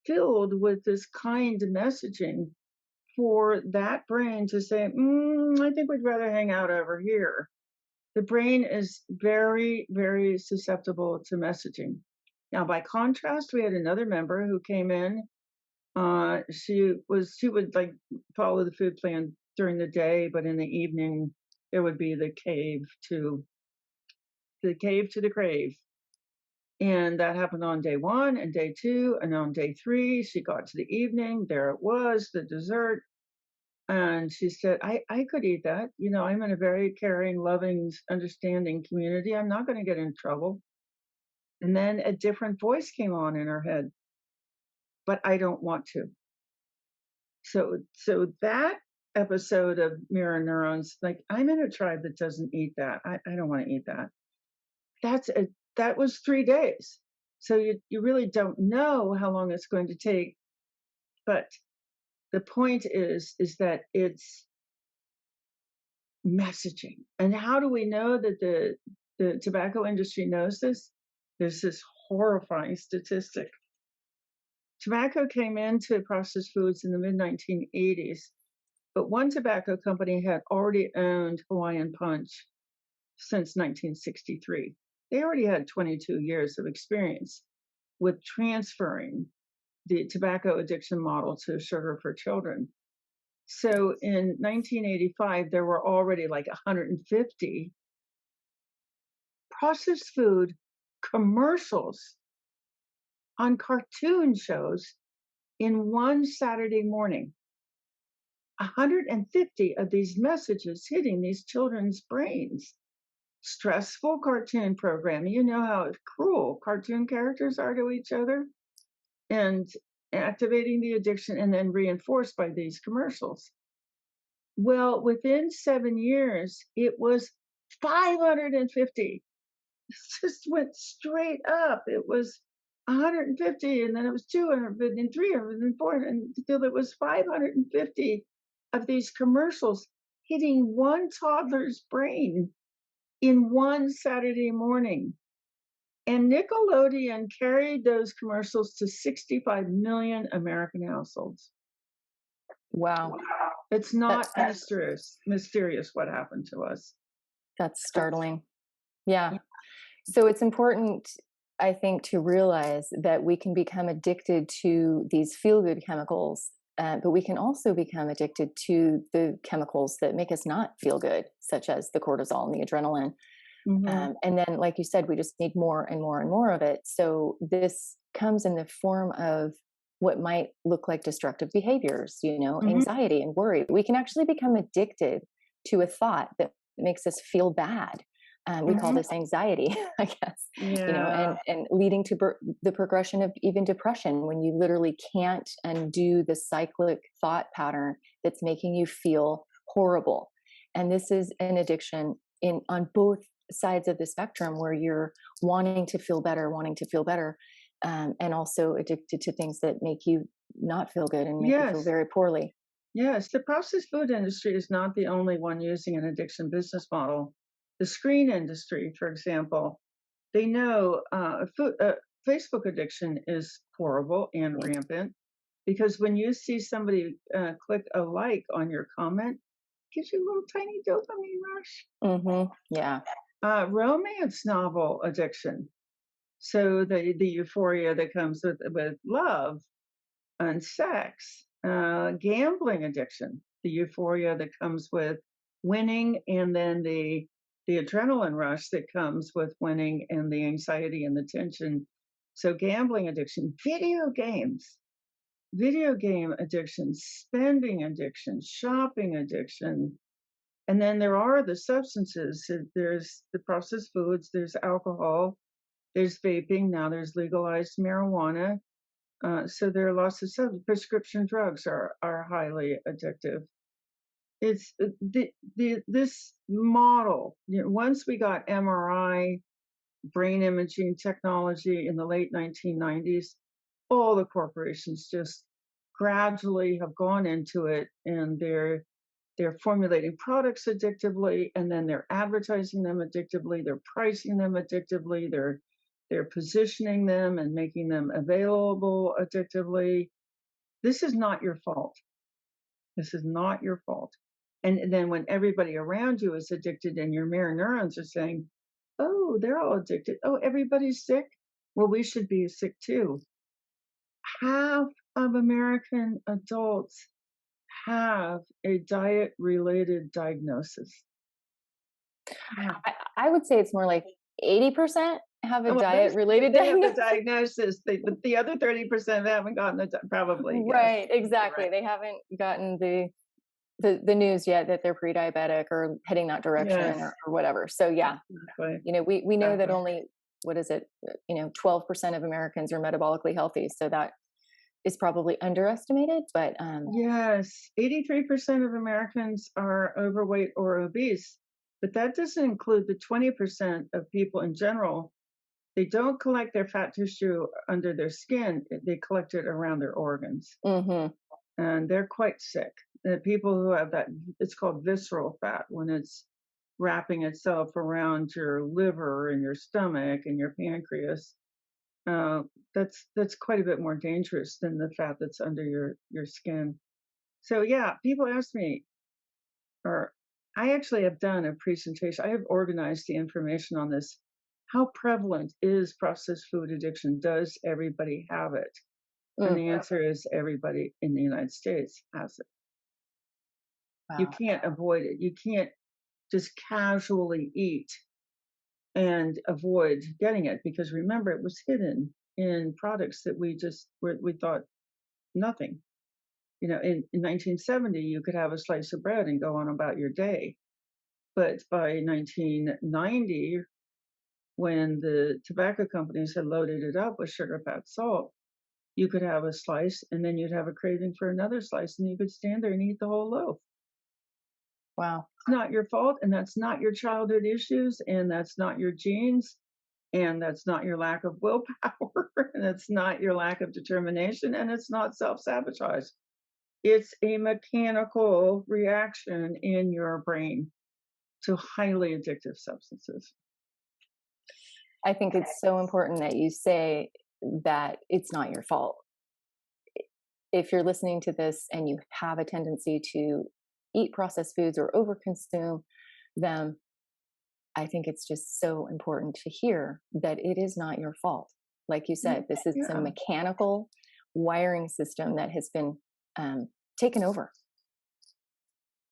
filled with this kind messaging for that brain to say, I think we'd rather hang out over here. The brain is very, very susceptible to messaging. Now, by contrast, we had another member who came in She would like follow the food plan during the day, but in the evening there would be the cave to the crave. And that happened on day one and day two. And on day three, she got to the evening. There it was, the dessert. And she said, I could eat that. You know, I'm in a very caring, loving, understanding community. I'm not going to get in trouble. And then a different voice came on in her head, but I don't want to. So that episode of mirror neurons, like I'm in a tribe that doesn't eat that. I don't want to eat that. That was 3 days. So you really don't know how long it's going to take. But the point is that it's messaging. And how do we know that the tobacco industry knows this? There's this horrifying statistic. Tobacco came into processed foods in the mid 1980s, but one tobacco company had already owned Hawaiian Punch since 1963. They already had 22 years of experience with transferring the tobacco addiction model to sugar for children. So in 1985, there were already like 150 processed food commercials on cartoon shows in one Saturday morning. 150 of these messages hitting these children's brains. Stressful cartoon programming. You know how cruel cartoon characters are to each other, and activating the addiction and then reinforced by these commercials. Well, within 7 years, it was 550. It just went straight up. It was 150, and then it was 200, and 300, and 400, until it was 550 of these commercials hitting one toddler's brain in one Saturday morning. And Nickelodeon carried those commercials to 65 million American households. Wow. It's not mysterious what happened to us. That's startling. Yeah. So it's important, I think, to realize that we can become addicted to these feel-good chemicals, but we can also become addicted to the chemicals that make us not feel good, such as the cortisol and the adrenaline. Mm-hmm. And then, like you said, we just need more and more and more of it. So this comes in the form of what might look like destructive behaviors, Mm-hmm. anxiety and worry. We can actually become addicted to a thought that makes us feel bad. We call this anxiety, I guess, Yeah. and leading to the progression of even depression, when you literally can't undo the cyclic thought pattern that's making you feel horrible. And this is an addiction on both sides of the spectrum, where you're wanting to feel better, and also addicted to things that make you not feel good and make you feel very poorly. Yes, the processed food industry is not the only one using an addiction business model. The screen industry, for example, they know Facebook addiction is horrible and rampant, because when you see somebody click a like on your comment, it gives you a little tiny dopamine rush. Mm-hmm. Yeah. Romance novel addiction. So the euphoria that comes with love and sex. Gambling addiction, the euphoria that comes with winning, and then the adrenaline rush that comes with winning, and the anxiety and the tension. So gambling addiction, video game addiction, spending addiction, shopping addiction. And then there are the substances. There's the processed foods, there's alcohol, there's vaping, now there's legalized marijuana. So there are lots of prescription drugs are highly addictive. It's this model. Once we got MRI, brain imaging technology in the late 1990s, all the corporations just gradually have gone into it, and they're formulating products addictively, and then they're advertising them addictively, they're pricing them addictively, they're positioning them and making them available addictively. This is not your fault. This is not your fault. And then when everybody around you is addicted and your mirror neurons are saying, oh, they're all addicted. Oh, everybody's sick. Well, we should be sick too. Half of American adults have a diet-related diagnosis. Half. I would say it's more like 80% have a Well, diet related they have the diagnosis. diagnosis, but the other 30% haven't gotten the probably, yes. Right, You're exactly. right. They haven't gotten the news yet that they're pre-diabetic or heading that direction Yes, or whatever. So yeah, exactly, we know that exactly. only, what is it, 12% of Americans are metabolically healthy. So that is probably underestimated, but Yes, 83% of Americans are overweight or obese, but that doesn't include the 20% of people in general. They don't collect their fat tissue under their skin, they collect it around their organs, mhm. and they're quite sick. The people who have that, it's called visceral fat, when it's wrapping itself around your liver and your stomach and your pancreas. Uh, that's quite a bit more dangerous than the fat that's under your skin. So yeah, people ask me, or I actually have done a presentation. I have organized the information on this. How prevalent is processed food addiction? Does everybody have it? And Mm, the answer is everybody in the United States has it. You wow. can't avoid it. You can't just casually eat and avoid getting it because remember, it was hidden in products that we thought nothing. In 1970, you could have a slice of bread and go on about your day. But by 1990, when the tobacco companies had loaded it up with sugar, fat, salt, you could have a slice and then you'd have a craving for another slice and you could stand there and eat the whole loaf. Wow. It's not your fault and that's not your childhood issues and that's not your genes and that's not your lack of willpower and it's not your lack of determination and it's not self-sabotage. It's a mechanical reaction in your brain to highly addictive substances. I think it's so important that you say that it's not your fault. If you're listening to this and you have a tendency to eat processed foods or overconsume them, I think it's just so important to hear that it is not your fault. Like you said, this is a Yeah, mechanical wiring system that has been taken over.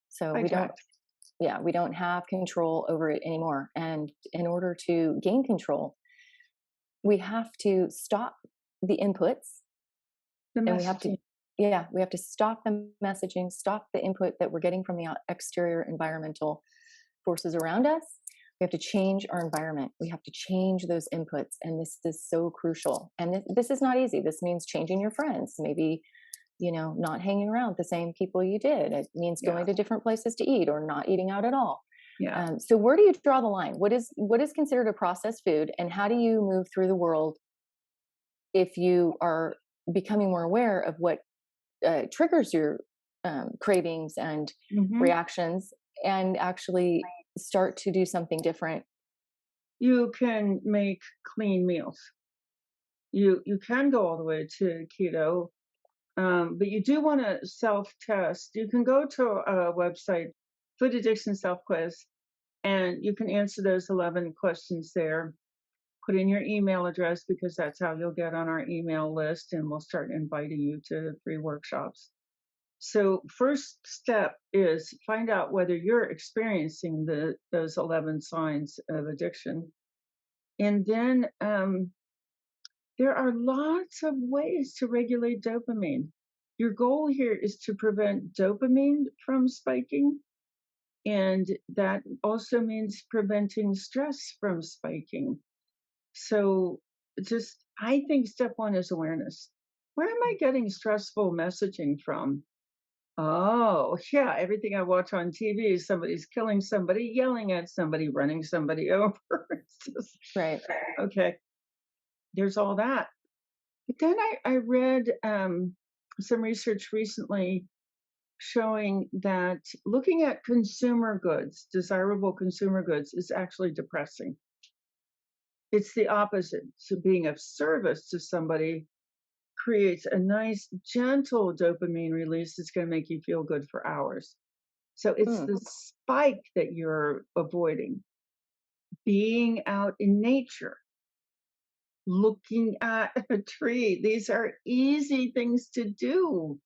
So hijacked. we don't have control over it anymore. And in order to gain control, we have to stop the inputs, The and we have to, messaging. yeah, we have to stop the messaging, stop the input that we're getting from the exterior environmental forces around us. We have to change our environment. We have to change those inputs. And this is so crucial. And this is not easy. This means changing your friends, maybe, not hanging around with the same people you did. It means Yeah, going to different places to eat or not eating out at all. yeah. So where do you draw the line? What is considered a processed food, and how do you move through the world if you are becoming more aware of what triggers your cravings and Mhm. reactions, and actually start to do something different? You can make clean meals. You can go all the way to keto, but you do wanna self-test. You can go to a website, Food Addiction Self Quiz, and you can answer those 11 questions there. Put in your email address because that's how you'll get on our email list, and we'll start inviting you to free workshops. So first step is find out whether you're experiencing those 11 signs of addiction. And then there are lots of ways to regulate dopamine. Your goal here is to prevent dopamine from spiking, and that also means preventing stress from spiking. So I think step one is awareness. Where am I getting stressful messaging from? Oh, yeah, everything I watch on TV is somebody's killing somebody, yelling at somebody, running somebody over. It's just, Right. okay, there's all that. But then I read some research recently showing that looking at consumer goods, desirable consumer goods, is actually depressing. It's the opposite. So being of service to somebody creates a nice, gentle dopamine release that's going to make you feel good for hours. So it's Mm, the spike that you're avoiding. Being out in nature, looking at a tree. These are easy things to do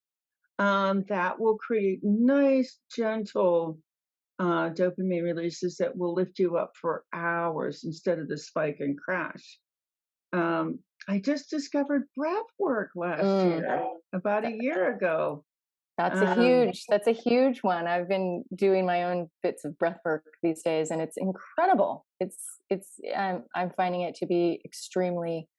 that will create nice, gentle dopamine releases that will lift you up for hours instead of the spike and crash. I just discovered breath work last Mm. year, about a year ago. That's Um, that's a huge one. I've been doing my own bits of breath work these days, and it's incredible. I'm finding it to be extremely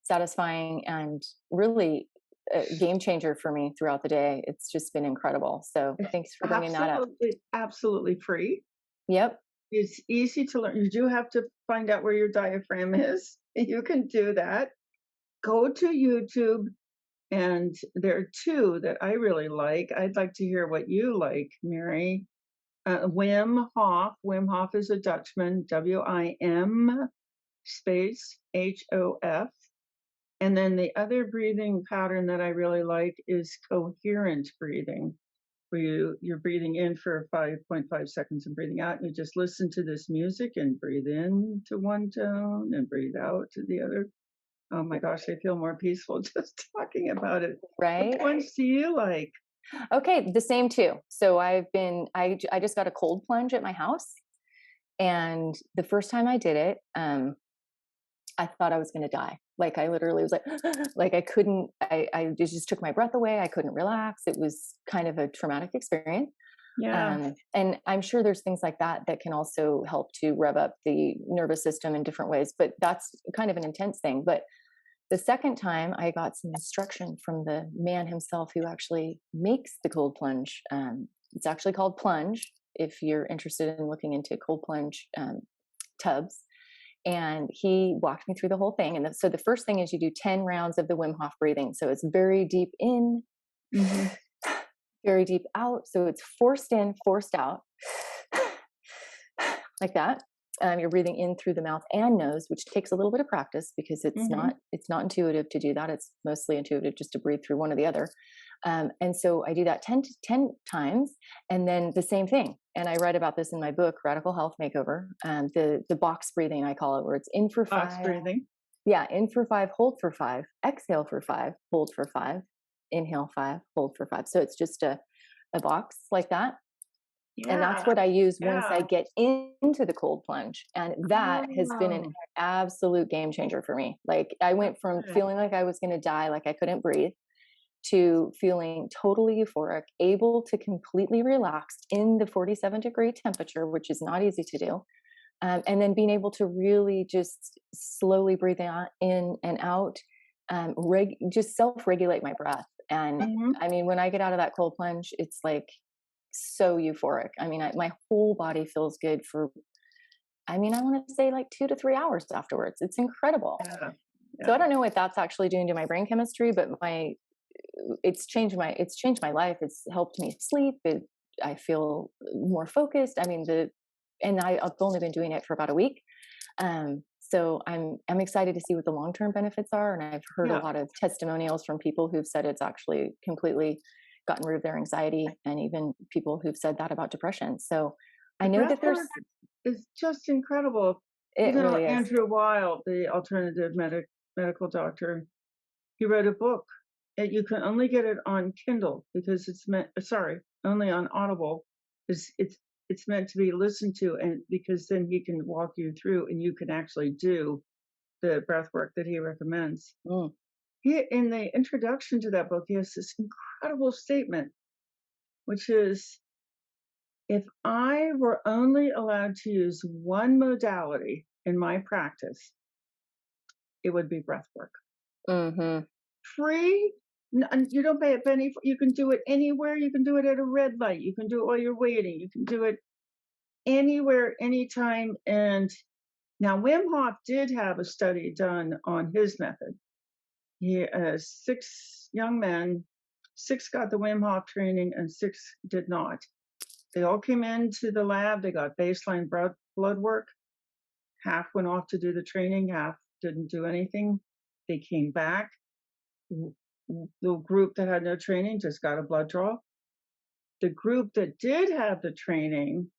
satisfying and really a game changer for me throughout the day. It's just been incredible. So it's thanks for bringing that up. absolutely free. Yep. It's easy to learn. You do have to find out where your diaphragm is. You can do that. Go to YouTube, and there are two that I really like. I'd like to hear what you like, Mary. Wim Hof. Wim Hof is a Dutchman, Wim space HOF. And then the other breathing pattern that I really like is coherent breathing, where you're breathing in for 5.5 seconds and breathing out. And you just listen to this music and breathe in to one tone and breathe out to the other. Oh my gosh, I feel more peaceful just talking about it. Which Right. ones do you like? Okay. The same too. So I just got a cold plunge at my house. And the first time I did it, I thought I was going to die. Like I literally was like I couldn't, I just took my breath away. I couldn't relax. It was kind of a traumatic experience. Yeah. And I'm sure there's things like that that can also help to rev up the nervous system in different ways, but that's kind of an intense thing. But the second time I got some instruction from the man himself who actually makes the cold plunge. It's actually called Plunge if you're interested in looking into cold plunge tubs. And he walked me through the whole thing. And so the first thing is you do 10 rounds of the Wim Hof breathing. So it's very deep in, Hmm. very deep out. So it's forced in, forced out, like that. You're breathing in through the mouth and nose, which takes a little bit of practice because Hmm. it's not intuitive to do that. It's mostly intuitive just to breathe through one or the other. And so I do that 10 times, and then the same thing. And I write about this in my book, Radical Health Makeover. The box breathing, I call it, where it's in for Box 5. breathing. Yeah, in for 5, hold for 5, exhale for 5, hold for 5, inhale 5, hold for 5. So it's just a box like that. And that's Yeah. what I use once I Yeah. get into the cold plunge. And that has been an Oh, absolute game changer for me. Like I went from good. feeling like I was going to die, like I couldn't breathe, to feeling totally euphoric, able to completely relax in the 47-degree temperature, which is not easy to do. And then being able to really just slowly breathe in and out, just self-regulate my breath. And Hmm. I mean, when I get out of that cold plunge, it's like so euphoric. I mean, my whole body feels good for, I mean, I want to say like 2 to 3 hours afterwards. It's incredible. Yeah. So I Yeah. don't know what that's actually doing to my brain chemistry, but it's changed my life. It's helped me sleep. I feel more focused. I mean, I've only been doing it for about a week. So I'm excited to see what the long-term benefits are. And I've heard a Yeah. lot of testimonials from people who've said it's actually completely gotten rid of their anxiety, and even people who've said that about depression. So I The know breath that work is just incredible. it really is. Andrew Weil, the alternative medical doctor, he wrote a book. And you can only get it on Kindle because only on Audible. It's meant to be listened to, and because then he can walk you through, and you can actually do the breath work that he recommends. Mm, He, in the introduction to that book, he has this incredible statement, which is, if I were only allowed to use one modality in my practice, it would be breath work. hmm Free, you don't pay a penny. You can do it anywhere. You can do it at a red light. You can do it while you're waiting. You can do it anywhere, anytime. And now Wim Hof did have a study done on his method. He six young men, six got the Wim Hof training, and six did not. They all came into the lab. They got baseline blood work. Half went off to do the training, half didn't do anything. They came back. The group that had no training just got a blood draw. The group that did have the training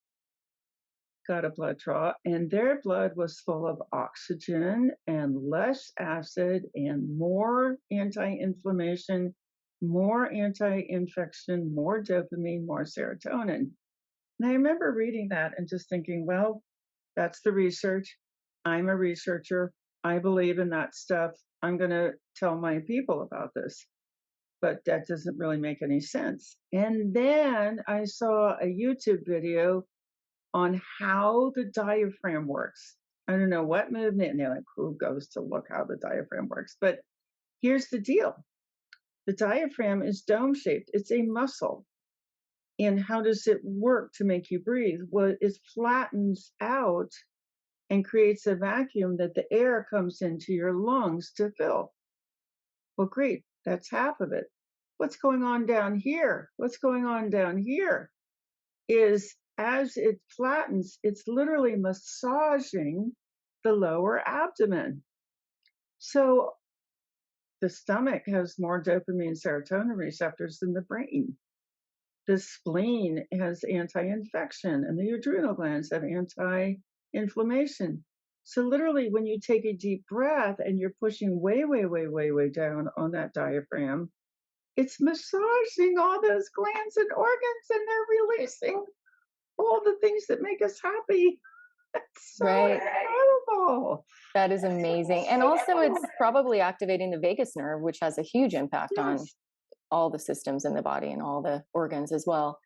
got a blood draw, and their blood was full of oxygen and less acid and more anti-inflammation, more anti-infection, more dopamine, more serotonin. And I remember reading that and just thinking, well, that's the research. I'm a researcher. I believe in that stuff. I'm going to tell my people about this. But that doesn't really make any sense. And then I saw a YouTube video on how the diaphragm works. I don't know what movement, and they're like, who goes to look how the diaphragm works? But here's the deal. The diaphragm is dome shaped. It's a muscle. And how does it work to make you breathe? Well, it flattens out and creates a vacuum that the air comes into your lungs to fill. Well, great. That's half of it. What's going on down here? What's going on down here is as it flattens, it's literally massaging the lower abdomen. So the stomach has more dopamine serotonin receptors than the brain. The spleen has anti-infection, and the adrenal glands have anti-inflammation. So literally, when you take a deep breath and you're pushing way, way, way, way, way down on that diaphragm, it's massaging all those glands and organs, and they're releasing all the things that make us happy. It's so Right. incredible. That is amazing. And also, it's probably activating the vagus nerve, which has a huge impact on Yes, all the systems in the body and all the organs as well.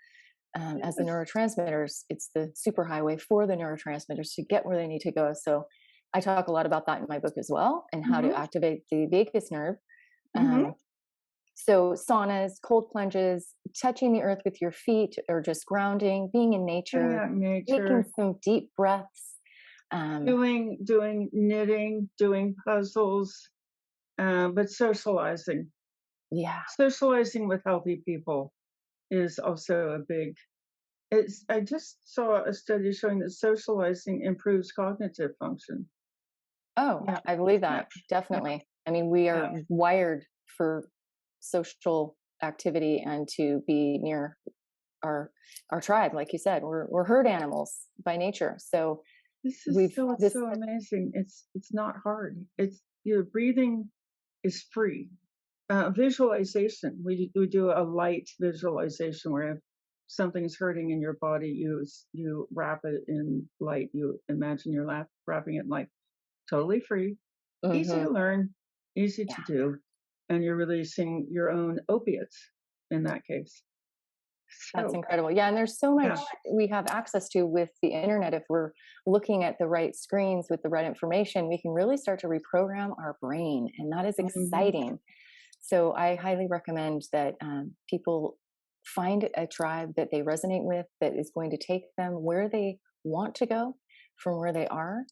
As the yes. neurotransmitters, it's the superhighway for the neurotransmitters to get where they need to go. So I talk a lot about that in my book as well, and how to Mhm, activate the vagus nerve. mhm. Um, so saunas, cold plunges, touching the earth with your feet, or just grounding, being in Getting nature, out in taking nature, some deep breaths. Um, doing knitting, doing puzzles, but socializing. yeah. Socializing with healthy people is also a big. I just saw a study showing that socializing improves cognitive function. Oh, Yeah, I believe yeah, that. yeah, Definitely. I mean, we yeah. are wired for social activity and to be near our our tribe. Like you said, we're herd animals by nature. So This is we've so it's this so amazing. It's not hard. It's your breathing is free. Visualization. We do a light visualization where if something's hurting in your body, you wrap it in light. You imagine you're wrapping it in light. Totally free, easy hmm to learn, easy yeah, to do, and you're releasing your own opiates in that case. that's So incredible. Yeah, and there's so much yeah. we have access to with the internet. If we're looking at the right screens with the right information, we can really start to reprogram our brain, and that is Mhm. exciting. So I highly recommend that people find a tribe that they resonate with, that is going to take them where they want to go from where they are,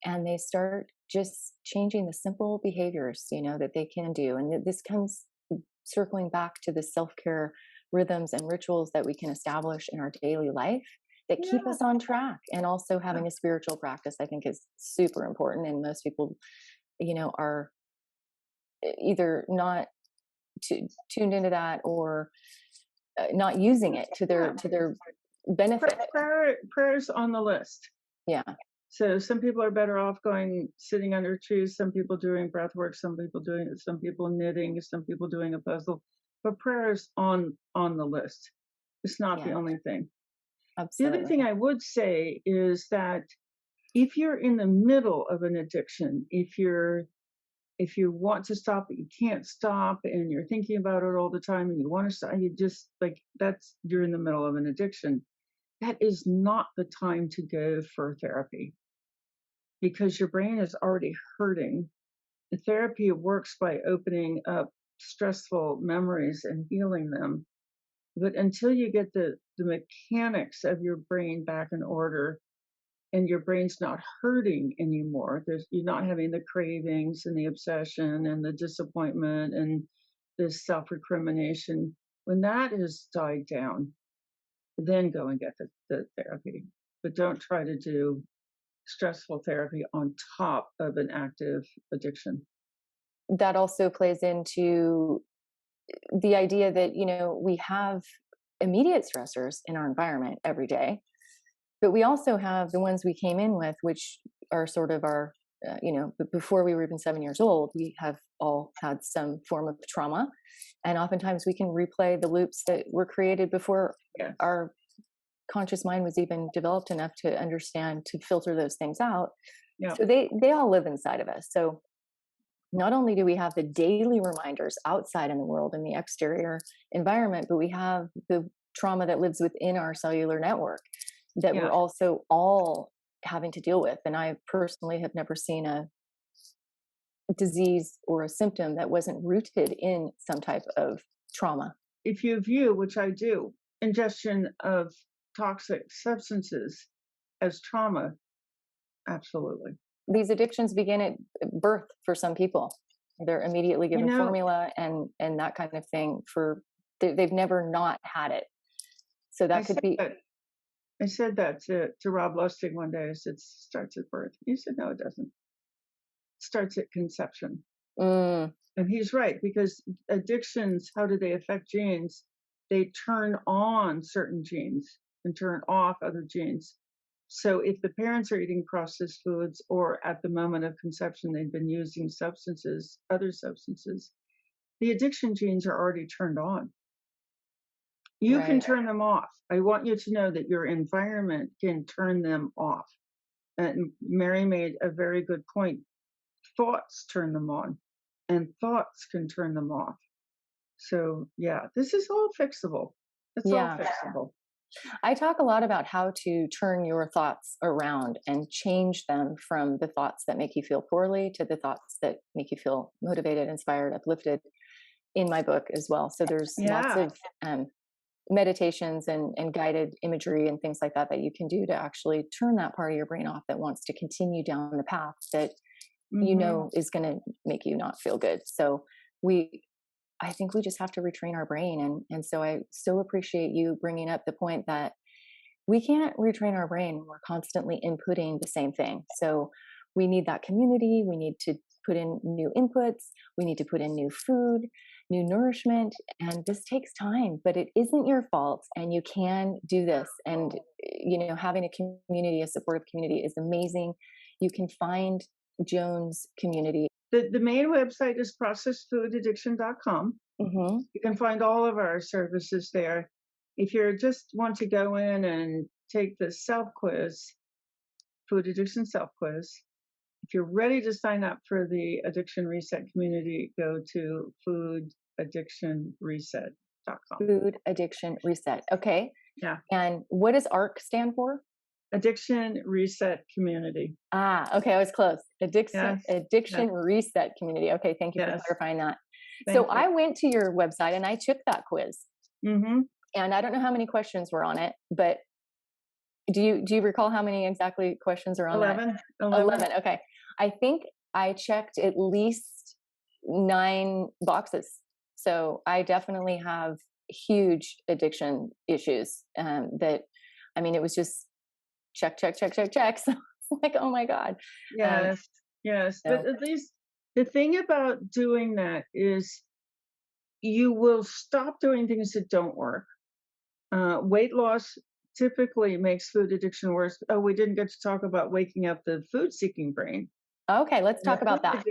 and they start just changing the simple behaviors, that they can do. And this comes circling back to the self-care rhythms and rituals that we can establish in our daily life that keep Yeah. us on track. And also having a spiritual practice, I think, is super important. And most people, are either not tuned into that, or not using it to Yeah. their benefit. Prayer's on the list. Yeah, So some people are better off going sitting under trees, some people doing breath work, some people knitting, some people doing a puzzle. But prayer is on the list. It's not the yeah, only thing. The other thing absolutely. I would say is that if you're in the middle of an addiction, if you want to stop but you can't stop and you're thinking about it all the time and you want to stop, you just like that's you're in the middle of an addiction. That is not the time to go for therapy because your brain is already hurting. The therapy works by opening up stressful memories and healing them. But until you get the mechanics of your brain back in order and your brain's not hurting anymore, you're not having the cravings and the obsession and the disappointment and the self recrimination. When that has died down, then go and get the therapy. But don't try to do stressful therapy on top of an active addiction. That also plays into the idea that we have immediate stressors in our environment every day, But we also have the ones we came in with, which are sort of our, before we were even 7 years old, we have all had some form of trauma. And oftentimes we can replay the loops that were created before Yes. our conscious mind was even developed enough to understand, to filter those things out. Yeah. So they all live inside of us. So not only do we have the daily reminders outside in the world, in the exterior environment, but we have the trauma that lives within our cellular network that Yeah. we're also all having to deal with. And I personally have never seen a disease or a symptom that wasn't rooted in some type of trauma. If you view, which I do, ingestion of toxic substances as trauma, absolutely. These addictions begin at birth for some people. They're immediately given formula and that kind of thing they've never not had it. So that could be. I said that to Rob Lustig one day. I said, it starts at birth. He said, no, it doesn't. It starts at conception. And he's right, because addictions, how do they affect genes? They turn on certain genes and turn off other genes. So if the parents are eating processed foods, or at the moment of conception, they've been using substances, other substances, the addiction genes are already turned on. You can turn them off. I want you to know that your environment can turn them off. And Mary made a very good point. Thoughts turn them on, and thoughts can turn them off. So yeah, this is all fixable. It's all fixable. I talk a lot about how to turn your thoughts around and change them from the thoughts that make you feel poorly to the thoughts that make you feel motivated, inspired, uplifted in my book as well. So there's lots of meditations and guided imagery and things like that you can do to actually turn that part of your brain off that wants to continue down the path that is going to make you not feel good. So I think we just have to retrain our brain. And so I so appreciate you bringing up the point that we can't retrain our brain when we're constantly inputting the same thing. So we need that community. We need to put in new inputs. We need to put in new food, new nourishment. And this takes time, but it isn't your fault. And you can do this. And, having a community, a supportive community is amazing. You can find Joan's community. The main website is processedfoodaddiction.com. Mm-hmm. You can find all of our services there. If you just want to go in and take the self-quiz, food addiction self-quiz, if you're ready to sign up for the Addiction Reset community, go to foodaddictionreset.com. Food Addiction Reset. Okay. Yeah. And what does ARC stand for? Addiction Reset Community. Okay. I was close. Addiction Reset Community. Okay. Thank you for clarifying that. I went to your website and I took that quiz. Mm-hmm. And I don't know how many questions were on it, but do you recall how many exactly questions are on 11. that? 11. Okay. I think I checked at least 9 boxes. So I definitely have huge addiction issues it was just check. So it's like, oh my God. Yes. But at least the thing about doing that is you will stop doing things that don't work. Weight loss typically makes food addiction worse. Oh, we didn't get to talk about waking up the food-seeking brain. Okay, let's talk about that.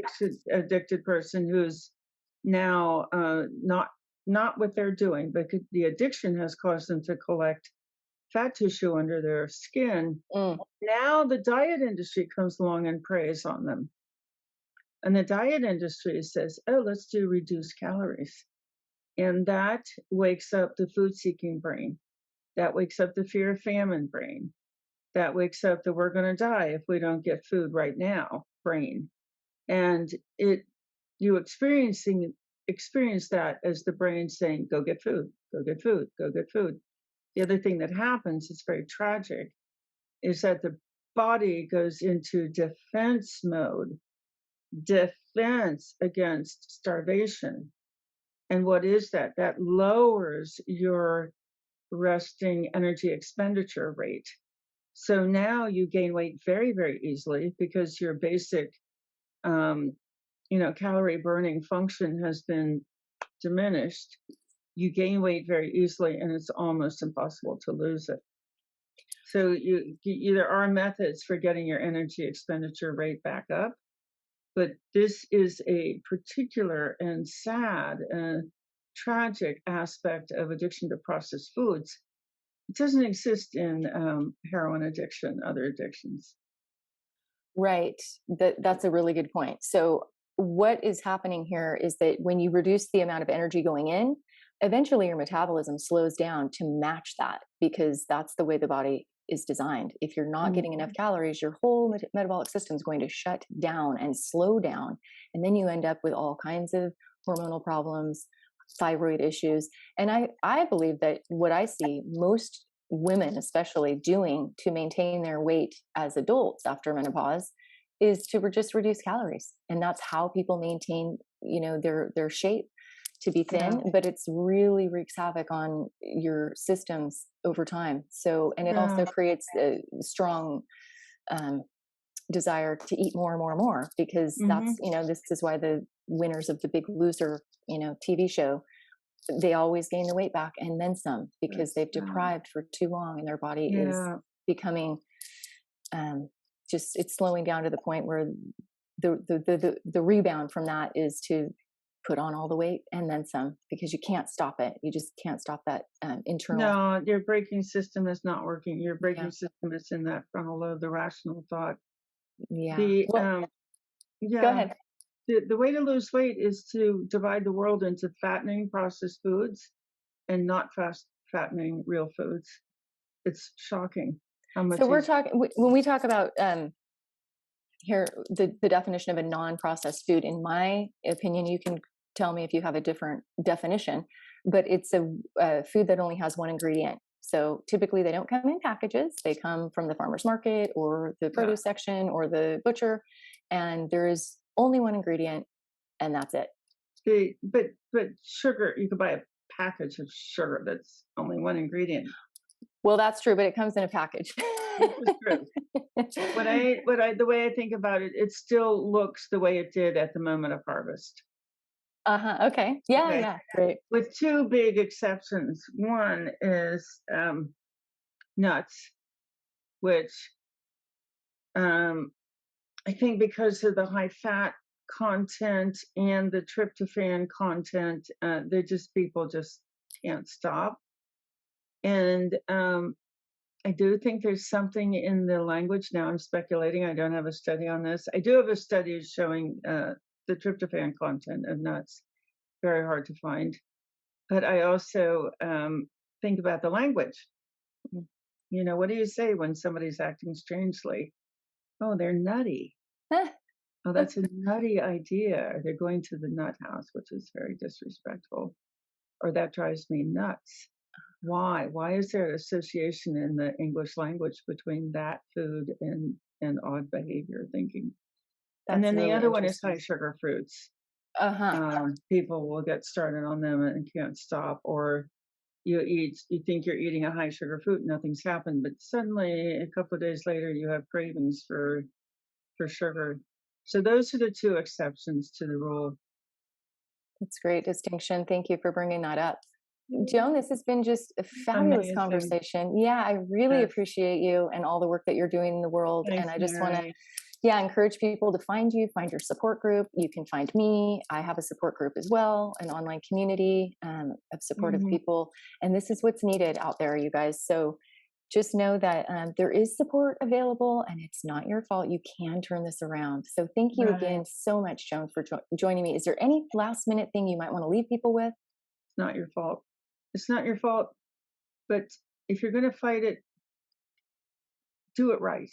Addicted person who's now not what they're doing, but the addiction has caused them to collect fat tissue under their skin. Now the diet industry comes along and preys on them. And the diet industry says, oh, let's do reduced calories. And that wakes up the food-seeking brain. That wakes up the fear of famine brain. That wakes up the we're going to die if we don't get food right now brain. And you experience that as the brain saying, go get food, go get food, go get food. The other thing that happens, it's very tragic, is that the body goes into defense mode, defense against starvation. And what is that? That lowers your resting energy expenditure rate. So now you gain weight very, very easily because your basic, calorie burning function has been diminished. You gain weight very easily, and it's almost impossible to lose it. So there are methods for getting your energy expenditure rate back up, but this is a particular and sad and tragic aspect of addiction to processed foods. It doesn't exist in heroin addiction, other addictions. Right. That's a really good point. So, what is happening here is that when you reduce the amount of energy going in, eventually your metabolism slows down to match that because that's the way the body is designed. If you're not getting enough Mhm. calories, your whole metabolic system is going to shut down and slow down. And then you end up with all kinds of hormonal problems, thyroid issues. And I believe that what I see most women especially doing to maintain their weight as adults after menopause is to just reduce calories, and that's how people maintain their shape to be Yeah, thin, but it's really wreaks havoc on your systems over time. So, and it yeah, also creates a strong um, desire to eat more and more and more, because that's, hmm, this is why the winners of the Big Loser TV show, they always gain the weight back and then some, because that's they've deprived for too long and their body is yeah, becoming um, just, it's slowing down to the point where the rebound from that is to put on all the weight and then some, because you can't stop it. You just can't stop that internal. no, your braking system is not working. Your Yeah. braking system is in that frontal lobe, the rational thought. Yeah. The Well, go yeah, ahead. the way to lose weight is to divide the world into fattening processed foods and not fast fattening real foods. It's shocking how So much we're easier. talking, when we talk about here, the definition of a non-processed food, in my opinion, you can tell me if you have a different definition, but it's a food that only has one ingredient. So typically they don't come in packages. They come from the farmer's market or the Yeah, produce section or the butcher, and there is only one ingredient, and that's it. but sugar, you could buy a package of sugar that's only one ingredient. Well, that's true, but it comes in a package. This is true. The way I think about it, it still looks the way it did at the moment of harvest. Uh-huh. Okay. Yeah, Okay. yeah. Great. With two big exceptions. One is nuts, which um, I think because of the high fat content and the tryptophan content, they just people just can't stop. And I do think there's something in the language. Now I'm speculating. I don't have a study on this. I do have a study showing the tryptophan content of nuts. Very hard to find. But I also think about the language. You know, what do you say when somebody's acting strangely? Oh, they're nutty. Oh, that's a nutty idea. They're going to the nut house, which is very disrespectful. Or that drives me nuts. Why? Why is there an association in the English language between that food and odd behavior thinking? And That's then the really other one is interesting. high sugar fruits. Uh-huh. People will get started on them and can't stop, or you think you're eating a high sugar fruit, nothing's happened, but suddenly a couple of days later you have cravings for sugar. So those are the two exceptions to the rule. That's great distinction. Thank you for bringing that up. Joan, this has been just a fabulous Amazing. conversation. Yeah, I really Yes. appreciate you and all the work that you're doing in the world. And Thanks, I just want to, Mary. yeah, encourage people to find you, find your support group. You can find me. I have a support group as well, an online community of supportive Hmm. people. And this is what's needed out there, you guys. So just know that there is support available and it's not your fault. You can turn this around. So thank you Right. again so much, Joan, for joining me. Is there any last minute thing you might want to leave people with? It's not your fault. It's not your fault. But if you're going to fight it, do it right.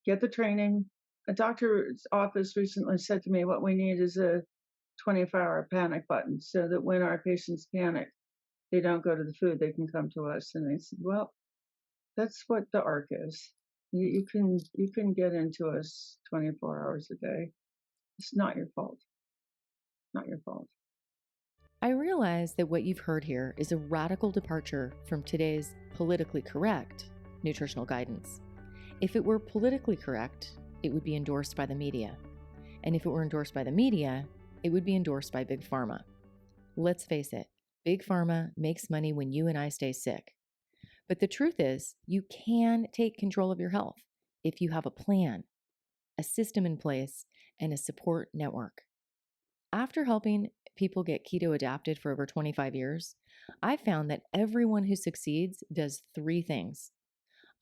Get the training. A doctor's office recently said to me, what we need is a 24-hour panic button so that when our patients panic, they don't go to the food, they can come to us. And I said, well, that's what the arc is. You can get into us 24 hours a day. It's not your fault. Not your fault. I realize that what you've heard here is a radical departure from today's politically correct nutritional guidance. If it were politically correct, it would be endorsed by the media. And if it were endorsed by the media, it would be endorsed by Big Pharma. Let's face it, Big Pharma makes money when you and I stay sick. But the truth is, you can take control of your health if you have a plan, a system in place, and a support network. After helping people get keto adapted for over 25 years, I found that everyone who succeeds does three things.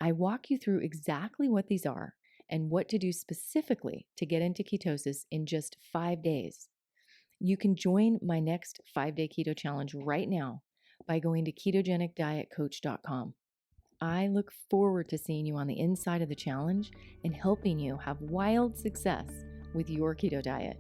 I walk you through exactly what these are and what to do specifically to get into ketosis in just 5 days. You can join my next 5-day keto challenge right now by going to ketogenicdietcoach.com. I look forward to seeing you on the inside of the challenge and helping you have wild success with your keto diet.